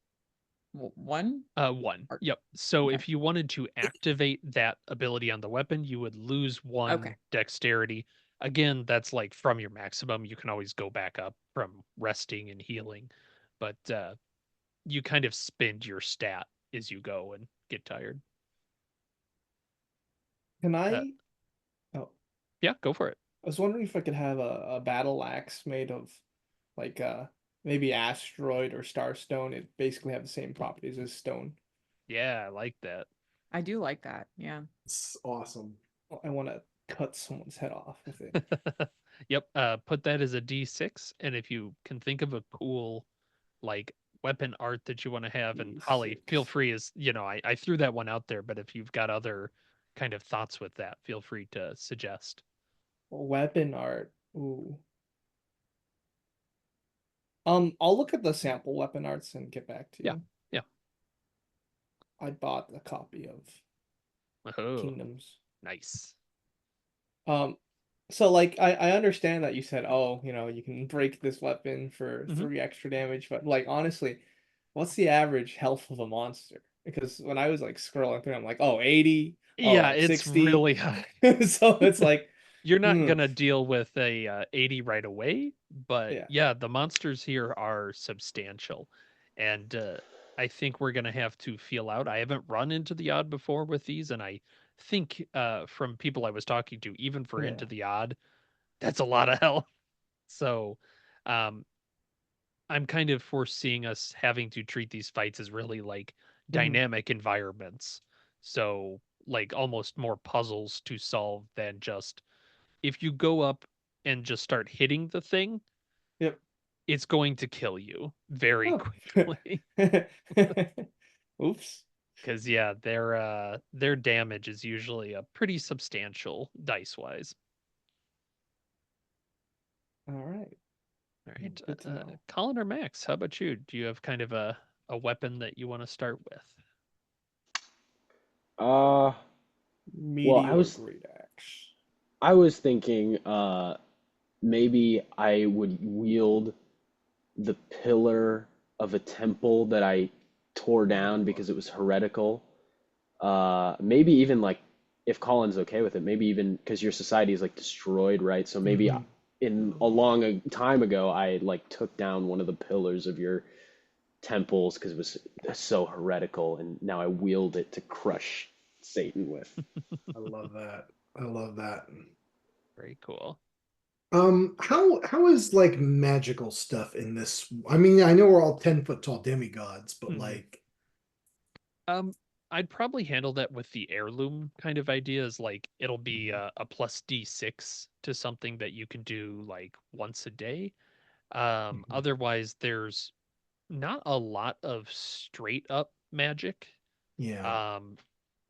1? 1. Or, Yep. So okay. if you wanted to activate that ability on the weapon, you would lose 1 Okay. dexterity. Again, that's like from your maximum. You can always go back up from resting and healing, but you kind of spend your stat as you go and get tired. Can Uh, I? Oh, yeah, go for it. I was wondering if I could have a battle axe made of like maybe asteroid or starstone. It basically have the same properties as stone. Yeah, I like that. I do like that. Yeah. It's awesome. I want to cut someone's head off with it. Yep. Put that as a D6, and if you can think of a cool like weapon art that you want to have, and Holly, feel D6. free as I threw that one out there, but if you've got other kind of thoughts with that, feel free to suggest. Weapon art. Ooh. I'll look at the sample weapon arts and get back to Yeah. you. Yeah. I bought a copy of Oh, Kingdoms. nice. So like I understand that you said, oh, you can break this weapon for Mhm. 3 extra damage, but like honestly, what's the average health of a monster? Because when I was like scrolling through, I'm like, oh, 80, oh, Yeah, like it's 60. really high. So it's like, You're not hmm, gonna deal with a 80 right away, but yeah. yeah, the monsters here are substantial, and I think we're gonna have to feel out. I haven't run into the odd before with these, and I think from people I was talking to, even for into Yeah. the odd, that's a lot of health. So, um, I'm kind of foreseeing us having to treat these fights as really like Mhm. dynamic environments. So, like almost more puzzles to solve than just if you go up and just start hitting the thing, Yep. it's going to kill you very Oh. quickly. Oops. Because yeah, their damage is usually a pretty substantial dice wise. All right. All right, Good to know. Colin or Max, how about you? Do you have kind of a weapon that you want to start with? Uh, well, Meteor great axe. I was thinking maybe I would wield the pillar of a temple that I tore down because it was heretical. Maybe even like if Colin's okay with it, maybe even because your society is like destroyed, right? So maybe Mhm. in a long time ago, I like took down one of the pillars of your temples because it was so heretical, and now I wield it to crush Satan with. I love that. I love that. Very cool. How is like magical stuff in this? I mean, I know we're all 10-foot tall demigods, but Mhm. like, Um, I'd probably handle that with the heirloom kind of ideas. Like it'll be a plus D6 to something that you can do like once a day. Mhm. Otherwise, there's not a lot of straight up magic. Yeah, Um,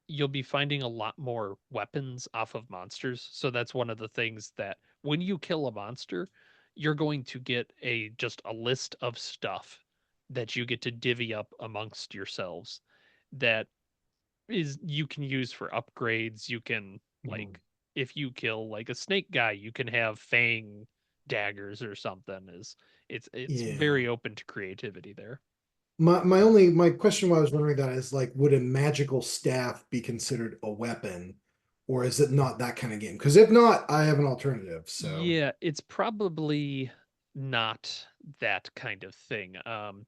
you'll be finding a lot more weapons off of monsters. So that's one of the things that when you kill a monster, you're going to get just a list of stuff that you get to divvy up amongst yourselves that is you can use for upgrades. You can Mhm. like if you kill like a snake guy, you can have fang daggers or something. It's yeah. very open to creativity there. My question why I was wondering that is like, would a magical staff be considered a weapon, or is it not that kind of game? Because if not, I have an alternative. So, Yeah, it's probably not that kind of thing.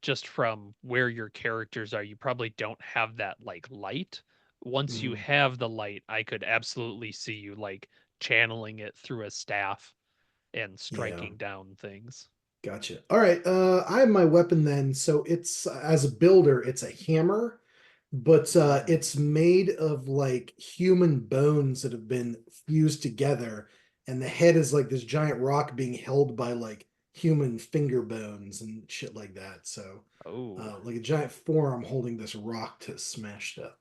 Just from where your characters are, you probably don't have that like light. Once you mhm. have the light, I could absolutely see you like channeling it through a staff and Yeah. striking down things. Gotcha. All right. I have my weapon then. So it's as a builder, it's a hammer, but it's made of like human bones that have been fused together, and the head is like this giant rock being held by like human finger bones and shit like that. So, Oh, like a giant forearm holding this rock to smash stuff.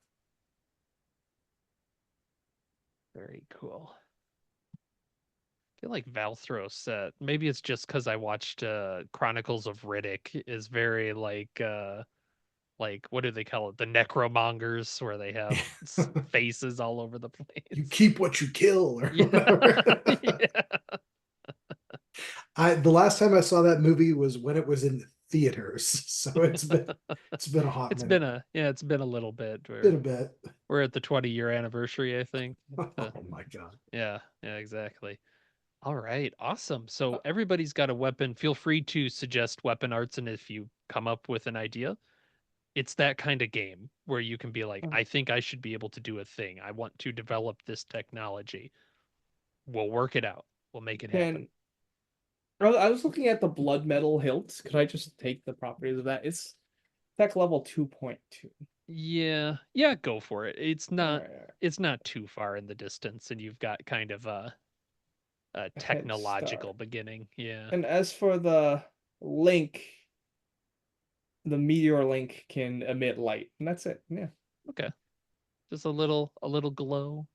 very cool. I feel like Valthros, maybe it's just because I watched Chronicles of Riddick, is very like what do they call it? The necromongers, where they have faces all over the You place. keep what you kill, or Yeah, whatever. yeah. The last time I saw that movie was when it was in theaters, so it's been a hot minute. It's been a little bit. Been a bit. We're at the 20-year anniversary, I think. Uh, Oh my god. yeah, exactly. All right, awesome. So everybody's got a weapon. Feel free to suggest weapon arts, and if you come up with an idea, it's that kind of game where you can be like, I think I should be able to do a thing. I want to develop this technology. We'll work it out. We'll make it happen. Can I was looking at the blood metal hilts. Could I just take the properties of that? It's tech level 2.2. Yeah, go for it. It's not Alright, it's not too far in the distance, and you've got kind of a a head technological start. beginning. Yeah. And as for the link, the meteor link can emit light, and that's it. Yeah, Okay. Just a little glow,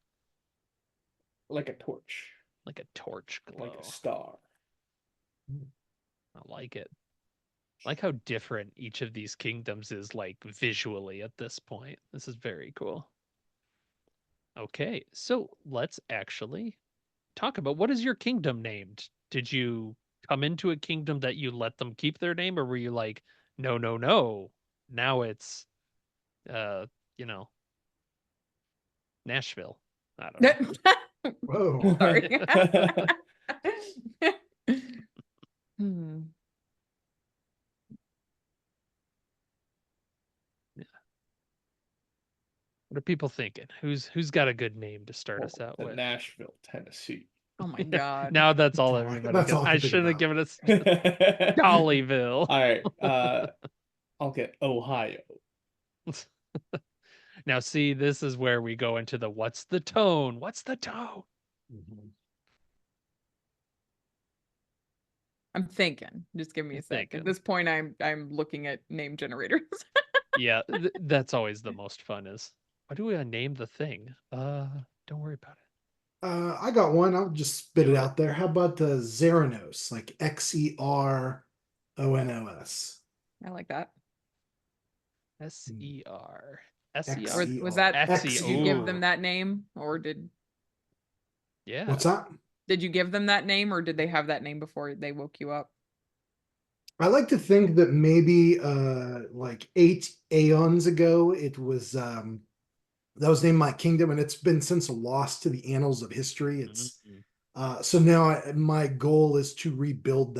like a torch, like a torch like a glow. star. I like it. Like how different each of these kingdoms is like visually at this point. This is very cool. Okay, so let's actually talk about what is your kingdom named? Did you come into a kingdom that you let them keep their name, or were you like, no, no, no, now it's uh, you know, Nashville? I don't know. Whoa. Sorry. Hmm. What are people thinking? Who's got a good name to start us Welcome out to with? Nashville, Tennessee. Oh my God. Now that's all All everybody that's can. all I I can think should have about. given us All Dollyville. right, I'll get Ohio. Now, see, this is where we go into the what's the tone? What's the tone? Mhm. I'm thinking. Just give me You're a sec. At thinking. this point, I'm looking at name generators. Yeah, that's always the most fun is what do we name the thing? Don't worry about it. I got one. I'll just spit Do it it. out there. How about Xeranos, like Xeronos? I like that. SER. SER? Or was that, XER. Xe. did you give them Ooh. that name, or Yeah. What's that? did you give them that name, or did they have that name before they woke you up? I like to think that maybe like 8 aeons ago it was that was named my kingdom, and it's been since lost to the annals of history. It's Mhm. so now my goal is to rebuild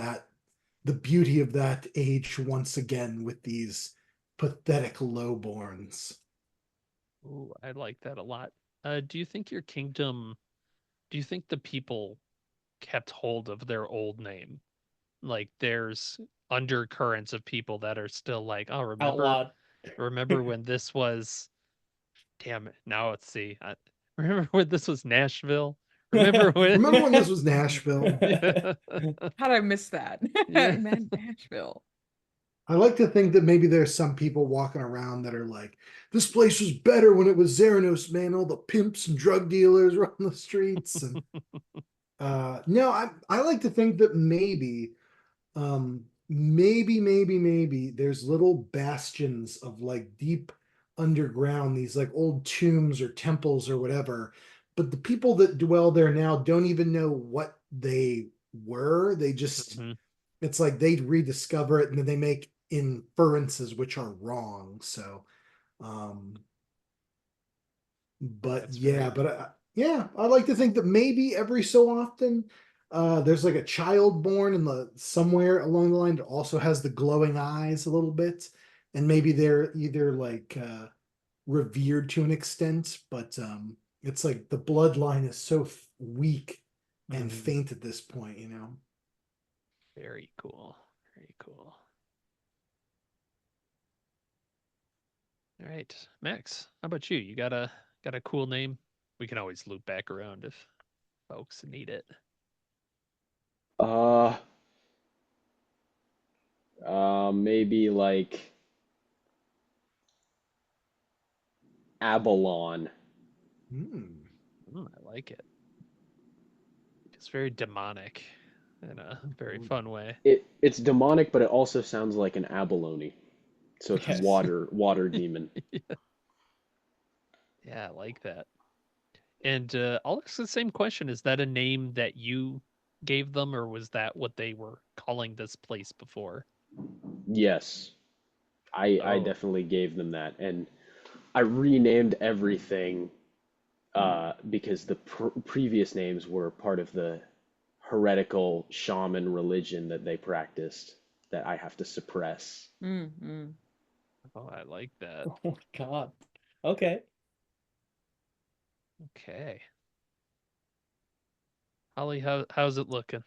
the beauty of that age once again with these pathetic lowborns. Ooh, I like that a lot. Do you think your kingdom, do you think the people kept hold of their old name? Like there's undercurrents of people that are still like, oh, Outlawed. remember when this was, damn it. Now let's see. Remember when this was Nashville? Remember when? Remember when this was Nashville? Yeah. How'd I miss that? Yeah. Man, Nashville. I like to think that maybe there's some people walking around that are like, this place was better when it was Xeranos, man. All the pimps and drug dealers were on the streets. And no, I like to think that maybe there's little bastions of like deep underground, these like old tombs or temples or whatever. But the people that dwell there now don't even know what they were. They just, Mhm. it's like they rediscover it and then they make inferences which are wrong. So, um, but That's yeah, very but cool. yeah, I like to think that maybe every so often, there's like a child born in the somewhere along the line that also has the glowing eyes a little bit, and maybe they're either like revered to an extent, but it's like the bloodline is so weak and Mhm. faint at this point, you know. Very cool. Very cool. All right, Max, how about you? You got a cool name? We can always loop back around if folks need it. Uh, maybe like Abalon. Hmm. I like it. It's very demonic in a very fun way. It's demonic, but it also sounds like an abalone. So it's Yes. water demon. Yeah, I like that. And I'll ask the same question. Is that a name that you gave them, or was that what they were calling this place before? Yes, I Oh, definitely gave them that, and I renamed everything because the previous names were part of the heretical shaman religion that they practiced that I have to suppress. Mm-hmm. oh, I like that. Oh my God. Okay. Okay. Holly, how's it looking?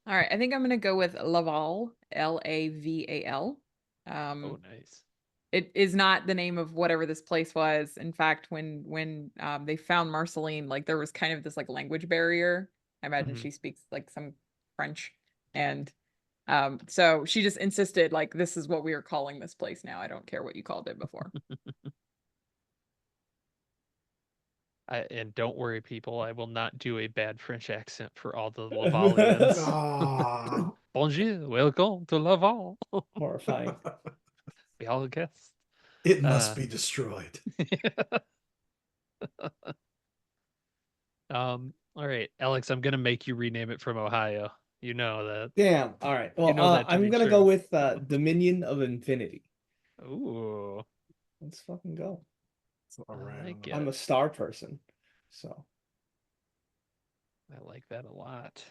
All right, I think I'm gonna go with Laval, Laval. Oh, Um, nice. it is not the name of whatever this place was. In fact, when they found Marceline, like there was kind of this like language barrier. I imagine Mhm. she speaks like some French, and so she just insisted like this is what we are calling this place now. I don't care what you called it before. And don't worry, people, I will not do a bad French accent for all the Lavalians. Ah, Bonjour, welcome to Laval. Horrifying. Be all guests. it must be destroyed. All right, Alex, I'm gonna make you rename it from Ohio. You know that. Damn. All right. Well, know that to I'm be gonna go true. with Dominion of Infinity. Ooh, Let's fucking go. All I right. like I'm it. a star person, so I like that a lot.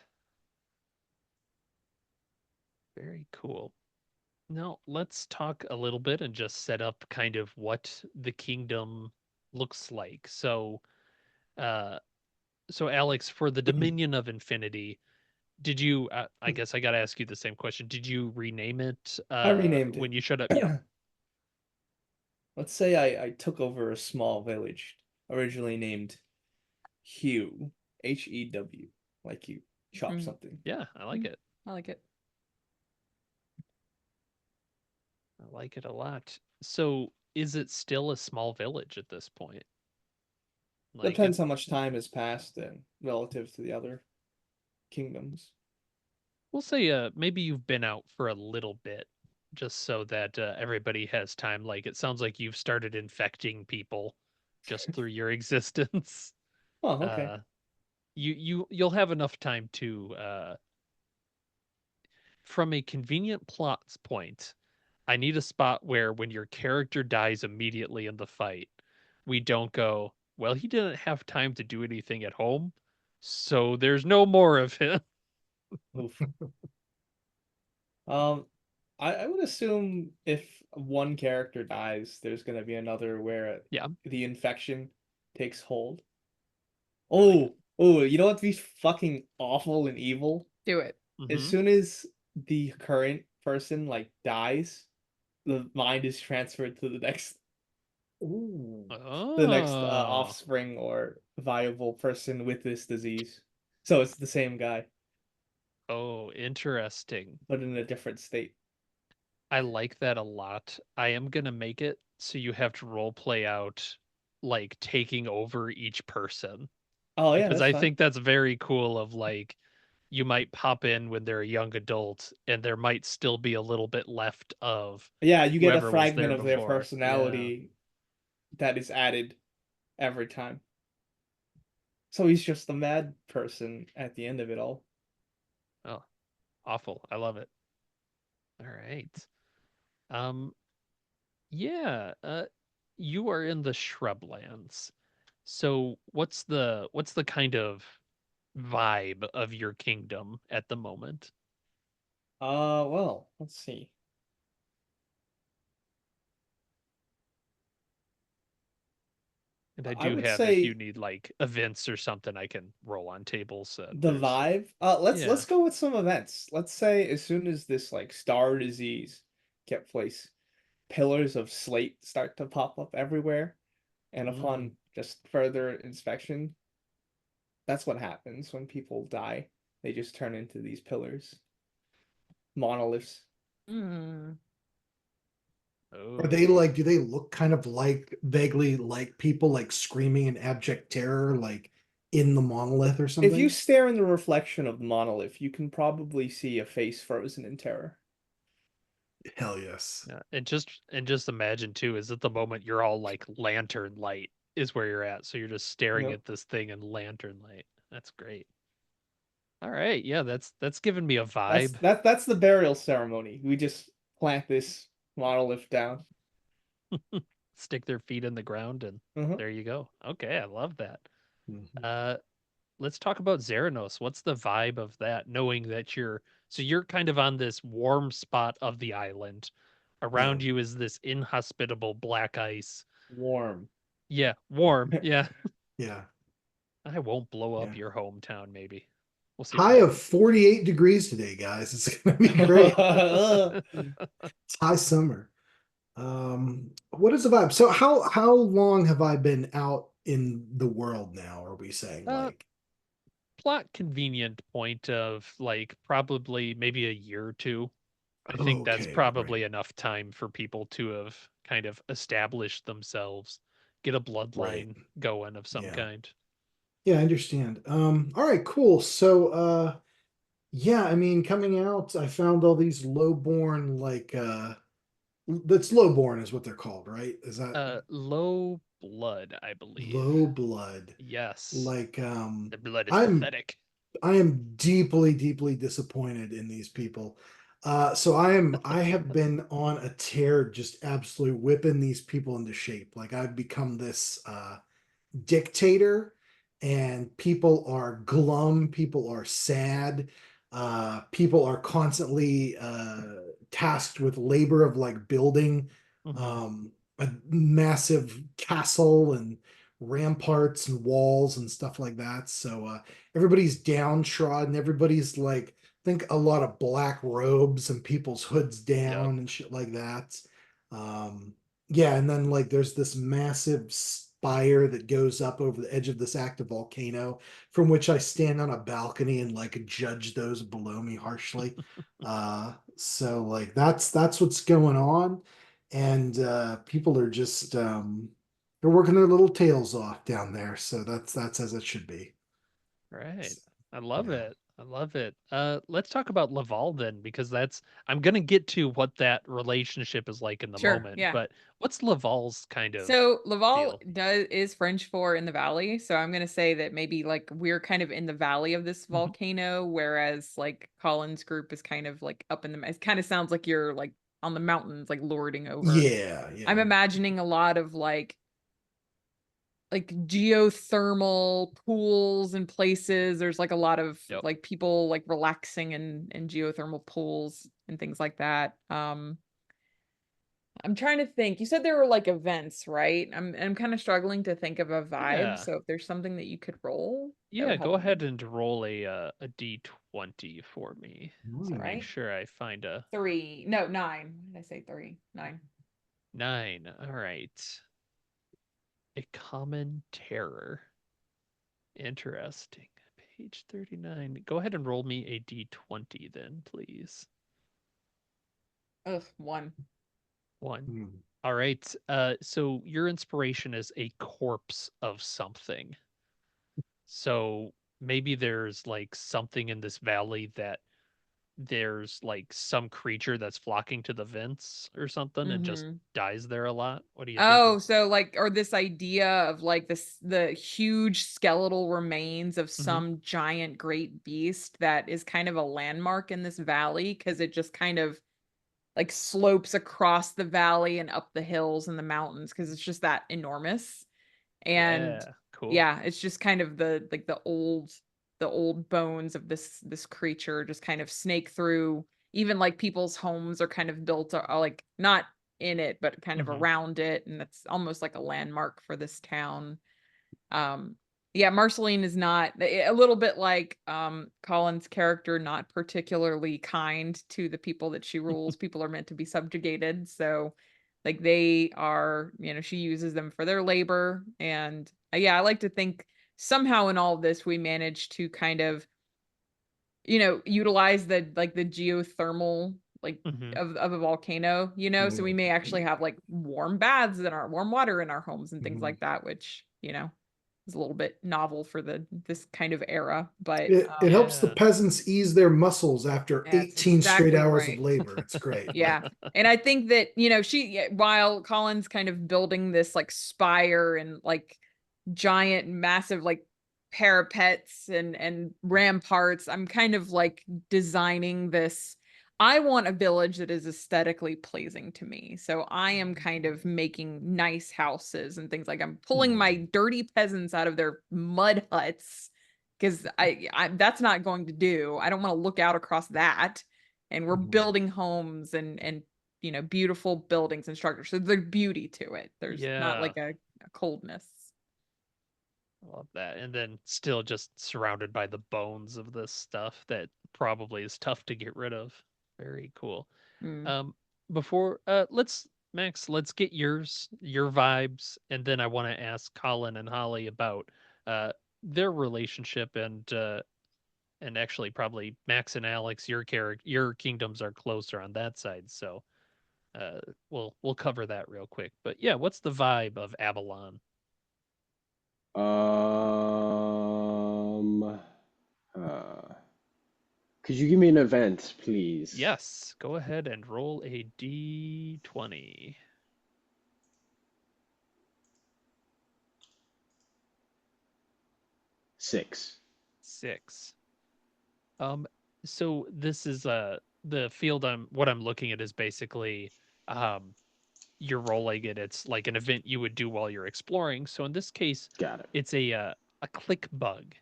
Very cool. Now, let's talk a little bit and just set up kind of what the kingdom looks like. Uh, so Alex, for the Dominion of Infinity, did you? I guess I got to ask you the same question. Did you rename it I renamed when it. you showed up? Yeah. Let's say I took over a small village, originally named Hew, Hew, like you chop Mm. something. Yeah, I like it. I like it. I like it a lot. So, is it still a small village at this point? Like Depends how much time has passed and relative to the other kingdoms. we'll say maybe you've been out for a little bit just so that everybody has time. Like it sounds like you've started infecting people just through your existence. Oh, okay. You'll have enough time to from a convenient plot point. I need a spot where when your character dies immediately in the fight, we don't go, well, he didn't have time to do anything at home, so there's no more of him. Oof. Um, I would assume if one character dies, there's gonna be another where Yeah. the infection takes hold. I like it. You know what'd be fucking awful and evil? Do it. As Mhm. soon as the current person like dies, the mind is transferred to Ooh. the next Oh. offspring or viable person with this disease. So it's the same guy, Oh, interesting. but in a different state. I like that a lot. I am gonna make it so you have to role play out like taking over each person Oh yeah, because that's I fine. think that's very cool of like you might pop in when they're a young adult and there might still be a little bit left of Yeah, you get a whoever was fragment there of their before. Yeah. personality that is added every time. So he's just the mad person at the end of it all. Oh, awful. I love it. All right. Um yeah, you are in the shrublands. So what's the kind of vibe of your kingdom at the moment? Well, let's see. And I I do would have if you say need like events or something, I can roll on tables. the There's vibe. Let's yeah. go with some events. Let's say as soon as this like star disease kept place, pillars of slate start to pop up everywhere, and Mm. upon just further inspection, that's what happens when people die. They just turn into these pillars, monoliths. Mm. Are they Oh. like, do they look kind of like vaguely like people like screaming in abject terror, like in the monolith or If you something? stare in the reflection of the monolith, you can probably see a face frozen in terror. Hell yes. Yeah. And just imagine too, is at the moment you're all like lantern light is where you're at. So you're just staring Yep. at this thing in lantern light. That's great. All right. Yeah, that's given me a vibe. That's the burial ceremony. We just plant this monolith down. Stick their feet in the ground and Uh-huh. there you go. Okay, I love that. Mhm. Uh let's talk about Zeranos. What's the vibe of that? Knowing that you're kind of on this warm spot of the island. Yeah. Around you is this inhospitable black ice. Warm. Yeah, warm. Yeah. Yeah. I won't blow up Yeah. your hometown, maybe. We'll see what High of happens. 48 degrees today, guys. It's gonna be great. It's high summer. What is the vibe? So how long have I been out in the world now? Are we saying Uh, like Plot convenient point of like probably maybe a year or two. I think that's okay, probably great, enough time for people to have kind of established themselves, get a great. bloodline going of some Yeah. kind. Yeah, I understand. All right, cool. So yeah, I mean coming out, I found all these lowborn like that's lowborn is what they're called, right? Is that Low blood, I believe. low blood? Yes, Like the blood is I'm pathetic. I am deeply, deeply disappointed in these people. So I have been on a tear, just absolutely whipping these people into shape. Like I've become this dictator, and people are glum, people are sad, people are constantly tasked with labor of like building Hmm. um, a massive castle and ramparts and walls and stuff like that. So everybody's downtrodden, everybody's like think a lot of black robes and people's hoods Yep. down and shit like that. um yeah, and then like there's this massive spire that goes up over the edge of this active volcano, from which I stand on a balcony and like judge those below me harshly. So like that's what's going on, and people are just they're working their little tails off down there. So that's as it should be. Right. I love Yeah. it. I love it. Let's talk about Laval then, because that's I'm gonna get to what that relationship is like in the Sure, moment, yeah. but what's Laval's kind of So Laval deal? is French for in the valley. So I'm gonna say that maybe like we're kind of in the valley of this Mhm. volcano, whereas like Colin's group is kind of like up in the. It kind of sounds like you're like on the mountains, like lording over. Yeah, I'm yeah. imagining a lot of like geothermal pools and places. There's like a lot of Yep. like people like relaxing in geothermal pools and things like that. I'm trying to think. You said there were like events, right? I'm kind of struggling to think of a vibe. Yeah. So if there's something that you could roll, that would Yeah, go help me. ahead and roll a D20 for me. All To Hmm. make right. sure I find a 3. No, 9. What did I say 3? 9. 9. All right. A common terror. Interesting. Page 39. Go ahead and roll me a D20 then, please. Ugh, 1. 1. Hmm. All right. So your inspiration is a corpse of something. So maybe there's like something in this valley that there's like some creature that's flocking to the vents or something and just Mm-hmm. dies there a lot. What do you think of? Oh, so like, or this idea of like the huge skeletal remains of Hmm. some giant great beast that is kind of a landmark in this valley because it just kind of like slopes across the valley and up the hills and the mountains because it's just that enormous. And Yeah, cool. yeah, it's just kind of the like the old bones of this creature just kind of snake through. Even like people's homes are kind of built like not in it but kind of Hmm. around it, and that's almost like a landmark for this town. um yeah, Marceline is not a little bit like Colin's character, not particularly kind to the people that she rules. People are meant to be subjugated, so like they are, she uses them for their labor. And yeah, I like to think somehow in all of this we managed to kind of, utilize the like the geothermal like Hmm. of a volcano, so we may actually have like warm baths in our warm water in our homes and things Mhm. like that, which, is a little bit novel for this kind of era. But It helps the Yeah. peasants ease their muscles after that's 18 straight exactly hours of right. labor. It's great. Yeah. And I think that, while Colin's kind of building this like spire and like giant, massive like parapets and ramparts, I'm kind of like designing this. I want a village that is aesthetically pleasing to me. So I am kind of making nice houses and things like I'm pulling my Mhm. dirty peasants out of their mud huts because I that's not going to do. I don't want to look out across that. And we're Mhm. building homes and beautiful buildings and structures. So there's beauty to it. There's not Yeah. like a coldness. I love that. And then still just surrounded by the bones of this stuff that probably is tough to get rid of. Very cool. Mm. Um, before let's Max, let's get your vibes, and then I want to ask Colin and Holly about their relationship and actually probably Max and Alex, your kingdoms are closer on that side, so we'll cover that real quick. But yeah, what's the vibe of Avalon? Um, could you give me an event, please? Yes, go ahead and roll a d20. 6. 6. So this is the field what I'm looking at is basically um you're rolling it. It's like an event you would do while you're exploring. So in this case, Got it. it's a click bug,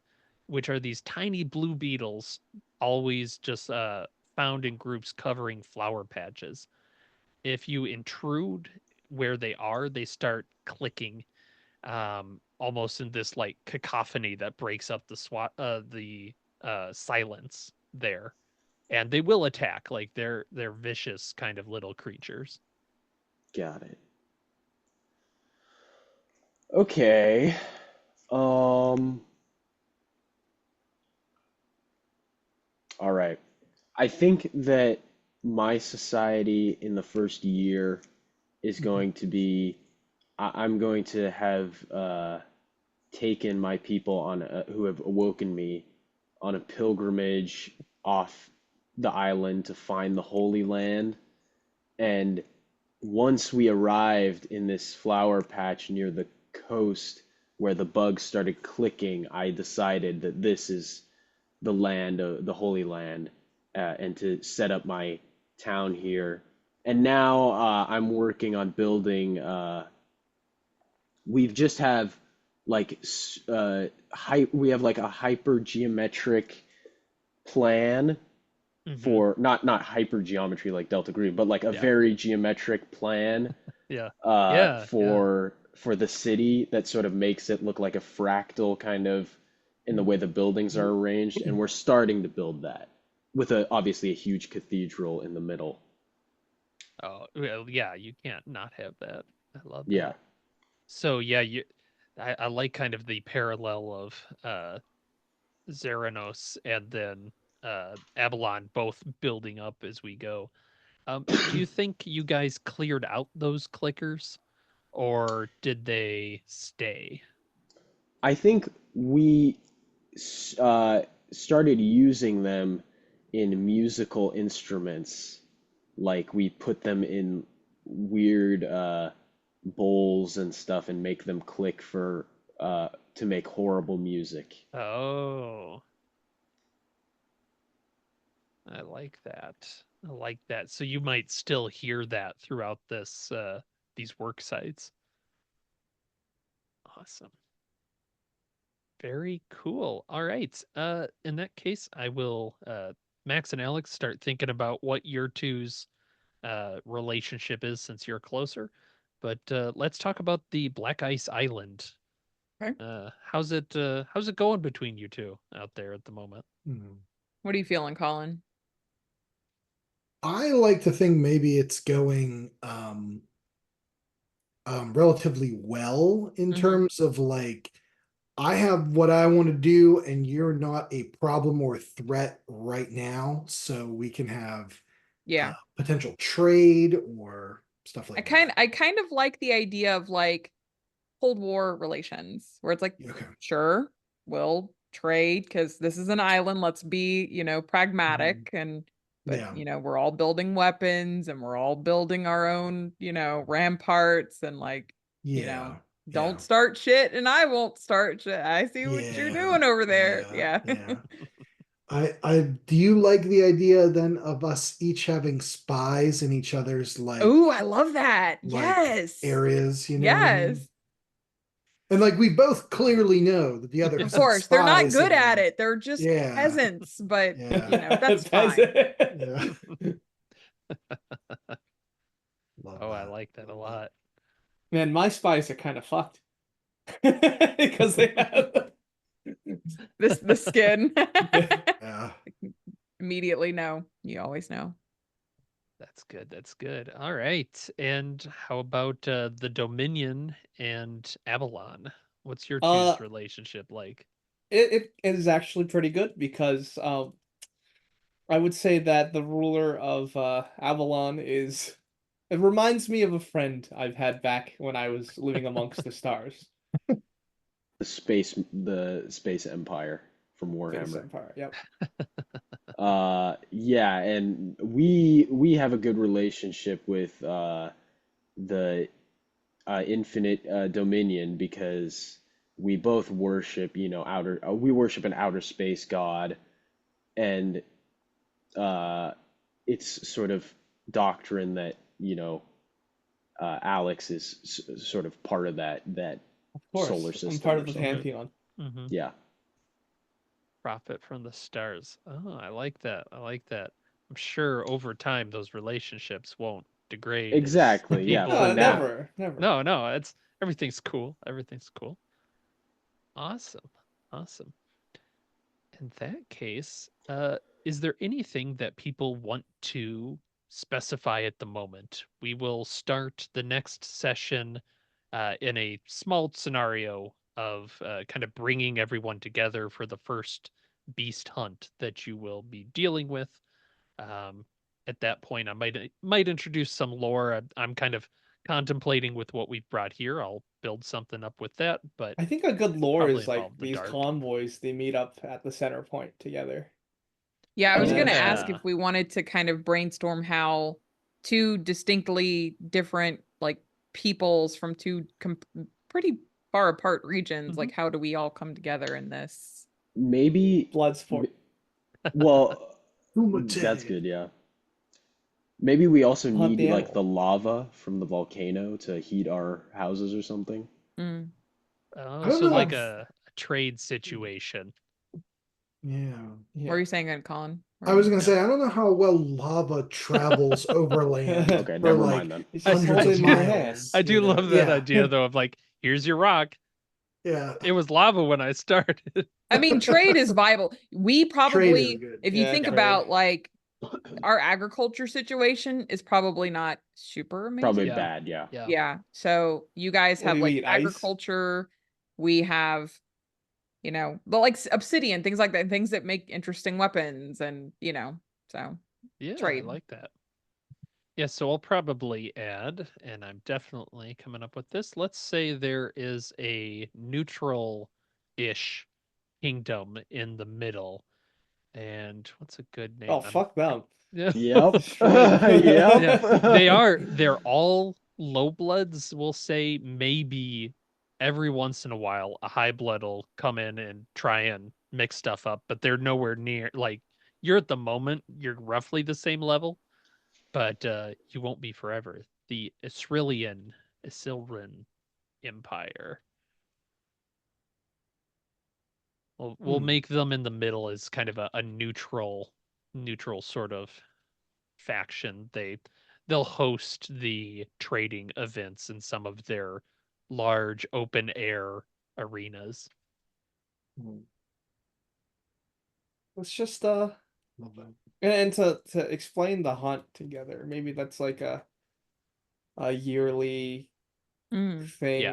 which are these tiny blue beetles, always just found in groups covering flower patches. If you intrude where they are, they start clicking, almost in this like cacophony that breaks up the silence there, and they will attack. Like they're vicious kind of little creatures. Got it. Okay. All right. I think that my society in the first year is going to be I'm going to have taken my people who have awoken me on a pilgrimage off the island to find the Holy Land. And once we arrived in this flower patch near the coast where the bugs started clicking, I decided that this is the land, the Holy Land, and to set up my town here. And now I'm working on building. We just have like we have like a hyper geometric plan for not hyper geometry like Delta Green, but like a Yeah. very geometric plan Yeah. Yeah. for the city that sort of makes it look like a fractal kind of in the way the buildings are arranged, and we're starting to build that with obviously a huge cathedral in the middle. Oh, well, yeah, you can't not have that. I love Yeah. that. So yeah, I like kind of the parallel of Zeranos and then Avalon both building up as we go. Do you think you guys cleared out those clickers, or did they stay? I think we started using them in musical instruments. Like we put them in weird bowls and stuff and make them click for to make horrible music. Oh, I like that. I like that. So you might still hear that throughout these work sites. Awesome. Very cool. All right. In that case, I will Max and Alex start thinking about what your two's relationship is since you're closer. But let's talk about the Black Ice Island. Okay. How's it going between you two out there at the moment? What are you feeling, Colin? I like to think maybe it's going relatively well in Mhm. terms of like I have what I want to do, and you're not a problem or threat right now, so we can have Yeah. potential trade or stuff like that. I kind of like the idea of like Cold War relations, where it's like, Okay. sure, we'll trade because this is an island. Let's be, pragmatic but Yeah. we're all building weapons and we're all building our own, ramparts and like, Yeah. don't start shit and I won't start shit. I see what you're Yeah. doing over there. Yeah. Yeah. Yeah. I do you like the idea then of us each having spies in each other's Oh, I love that. like Yes. areas, you know what I mean? Yes. And like we both clearly know that the other Of has some course, they're not spies good in at them. it. They're just Yeah. peasants, but Yeah. that's fine. Yeah. Love Oh, I that. like that a Love lot. Man, my spies are kind of fucked because they have The skin. that. Yeah. Immediately know. You always know. That's good. That's good. All right. And how about the Dominion and Avalon? What's your Uh, two's relationship like? it is actually pretty good because I would say that the ruler of Avalon is. It reminds me of a friend I've had back when I was living amongst the stars. The space empire from Face Warhammer. Empire. Yep. Yeah, and we have a good relationship with the Infinite Dominion because we both worship, we worship an outer space god, and uh, it's sort of doctrine that, Alex is sort of part of that Of solar course, I'm system part or of the something. pantheon. Mm-hmm. Yeah, Prophet from the stars. Oh, I like that. I like that. I'm sure over time those relationships won't degrade as exactly. Yeah, people for No, now. never, never. No, no, it's everything's cool. Everything's cool. Awesome. Awesome. In that case, is there anything that people want to specify at the moment? We will start the next session in a small scenario of kind of bringing everyone together for the first beast hunt that you will be dealing with. Um, at that point, I might introduce some lore. I'm kind of contemplating with what we've brought here. I'll build something up with that, but I think a good lore probably is like involve the these dark. convoys, they meet up at the center point together. Yeah, I And was then gonna ask Yeah. if we wanted to kind of brainstorm how two distinctly different like peoples from two pretty far apart regions, like how do we all come together in this? Maybe, Bloodsport. well, that's Kumite. good, yeah. Maybe we also Hunt need the like the animal. lava from the volcano to heat our houses or something. Mm. I Oh, don't so know. like Have a trade situation. Yeah. What are yeah. you saying, Colin? I was gonna Yeah. say I don't know how well lava travels over land Okay, for never mind like then. It's I, just I hundreds hold of it in your do hand. miles. I do love that Yeah. idea though of like, here's your rock. Yeah. It was lava when I started. I mean, trade is viable. We Trade is probably, good. if you Yeah, think trade. about like our agriculture situation is probably not super Probably amazing. Yeah. bad, yeah. Yeah. Yeah. So you guys What do have you like eat? Ice? agriculture. We have, but like obsidian, things like that, things that make interesting weapons and, so Yeah, I trade. like that. Yeah, so I'll probably add, and I'm definitely coming up with this. Let's say there is a neutral-ish kingdom in the middle. And what's a good name? Oh, fuck them. Yeah. Yep. Destroy them. Yeah, Yep. they're all low bloods. We'll say maybe every once in a while a high blood will come in and try and mix stuff up, but they're nowhere near like you're at the moment, you're roughly the same level, but you won't be forever. The Isilran Empire. We'll Hmm. make them in the middle as kind of a neutral sort of faction. They'll host the trading events in some of their large open air arenas. Let's just Love that. and to explain the hunt together, maybe that's like a yearly Mm. Yeah.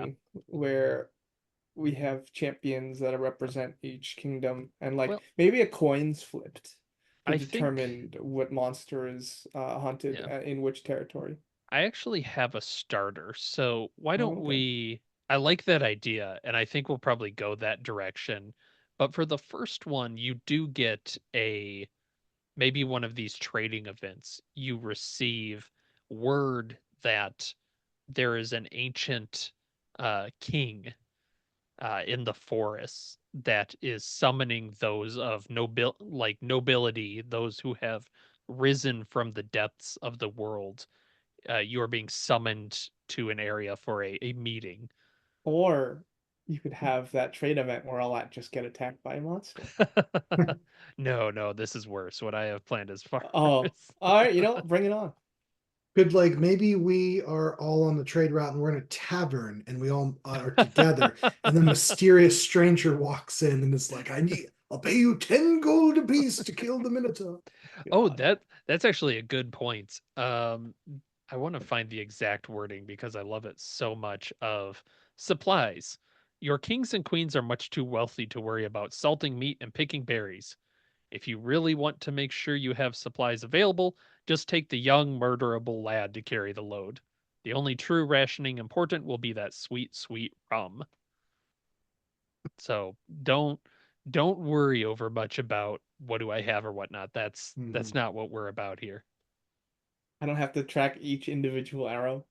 thing where we have champions that represent each kingdom and like Well, maybe a coin's flipped to I think determine what monster is hunted yeah. in which territory. I actually have a starter. So why Oh, don't okay. we I like that idea and I think we'll probably go that direction. But for the first one, you do get a maybe one of these trading events. You receive word that there is an ancient king in the forests that is summoning those of nobility, those who have risen from the depths of the world. You are being summoned to an area for a meeting. Or you could have that trade event where all that just get attacked by a monster. No, no, this is worse. What I have planned is far Oh, worse. all right, bring it on. Could like maybe we are all on the trade route and we're in a tavern and we all are together, and then mysterious stranger walks in and is like, I'll pay you 10 gold apiece to kill the Minotaur. Oh, God. that's actually a good point. I want to find the exact wording because I love it so much. Of supplies. Your kings and queens are much too wealthy to worry about salting meat and picking berries. If you really want to make sure you have supplies available, just take the young, murderable lad to carry the load. The only true rationing important will be that sweet, sweet rum. So don't worry over much about what do I have or whatnot. That's Mhm. not what we're about here. I don't have to track each individual arrow.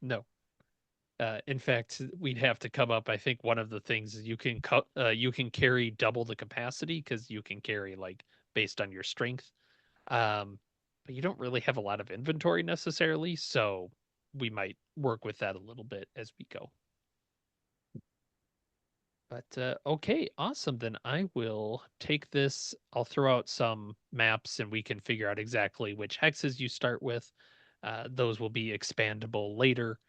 No. In fact, we'd have to come up. I think one of the things is you can carry double the capacity because you can carry like based on your strength. But you don't really have a lot of inventory necessarily, so we might work with that a little bit as we go. But okay, awesome. Then I will take this. I'll throw out some maps and we can figure out exactly which hexes you start with. Those will be expandable later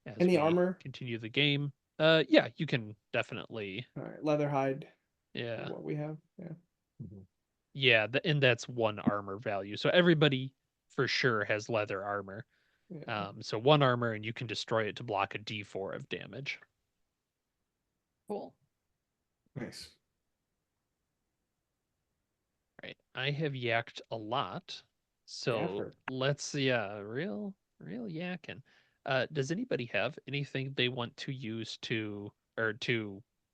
as Any we armor? continue the game. Yeah, you can definitely. All right, leather hide. Yeah, What we have. Yeah. Mhm. yeah, and that's one armor value. So everybody for sure has leather armor. Yeah. So one armor, and you can destroy it to block a D4 of damage. Cool. Nice. Right. I have yacked a lot. So Effort. let's real yakking. Does anybody have anything they want to use to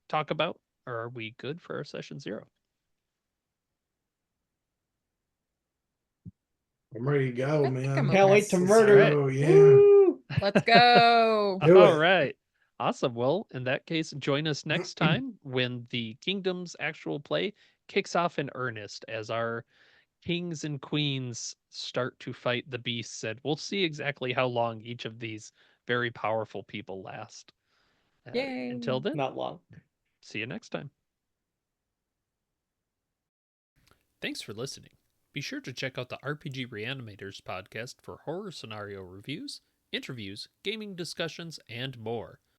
talk about? Or are we good for our session 0? I'm ready to go, I think man. I'm Can't wait to okay. Let's murder. go, yeah. Woo! Let's go. Do All it. right. Awesome. Well, in that case, join us next time when the Kingdom's actual play kicks off in earnest as our kings and queens start to fight the beasts, and we'll see exactly how long each of these very powerful people last. Yay. Until then, Not long. see you next time. Thanks for listening. Be sure to check out the RPG Reanimators podcast for horror scenario reviews, interviews, gaming discussions, and more.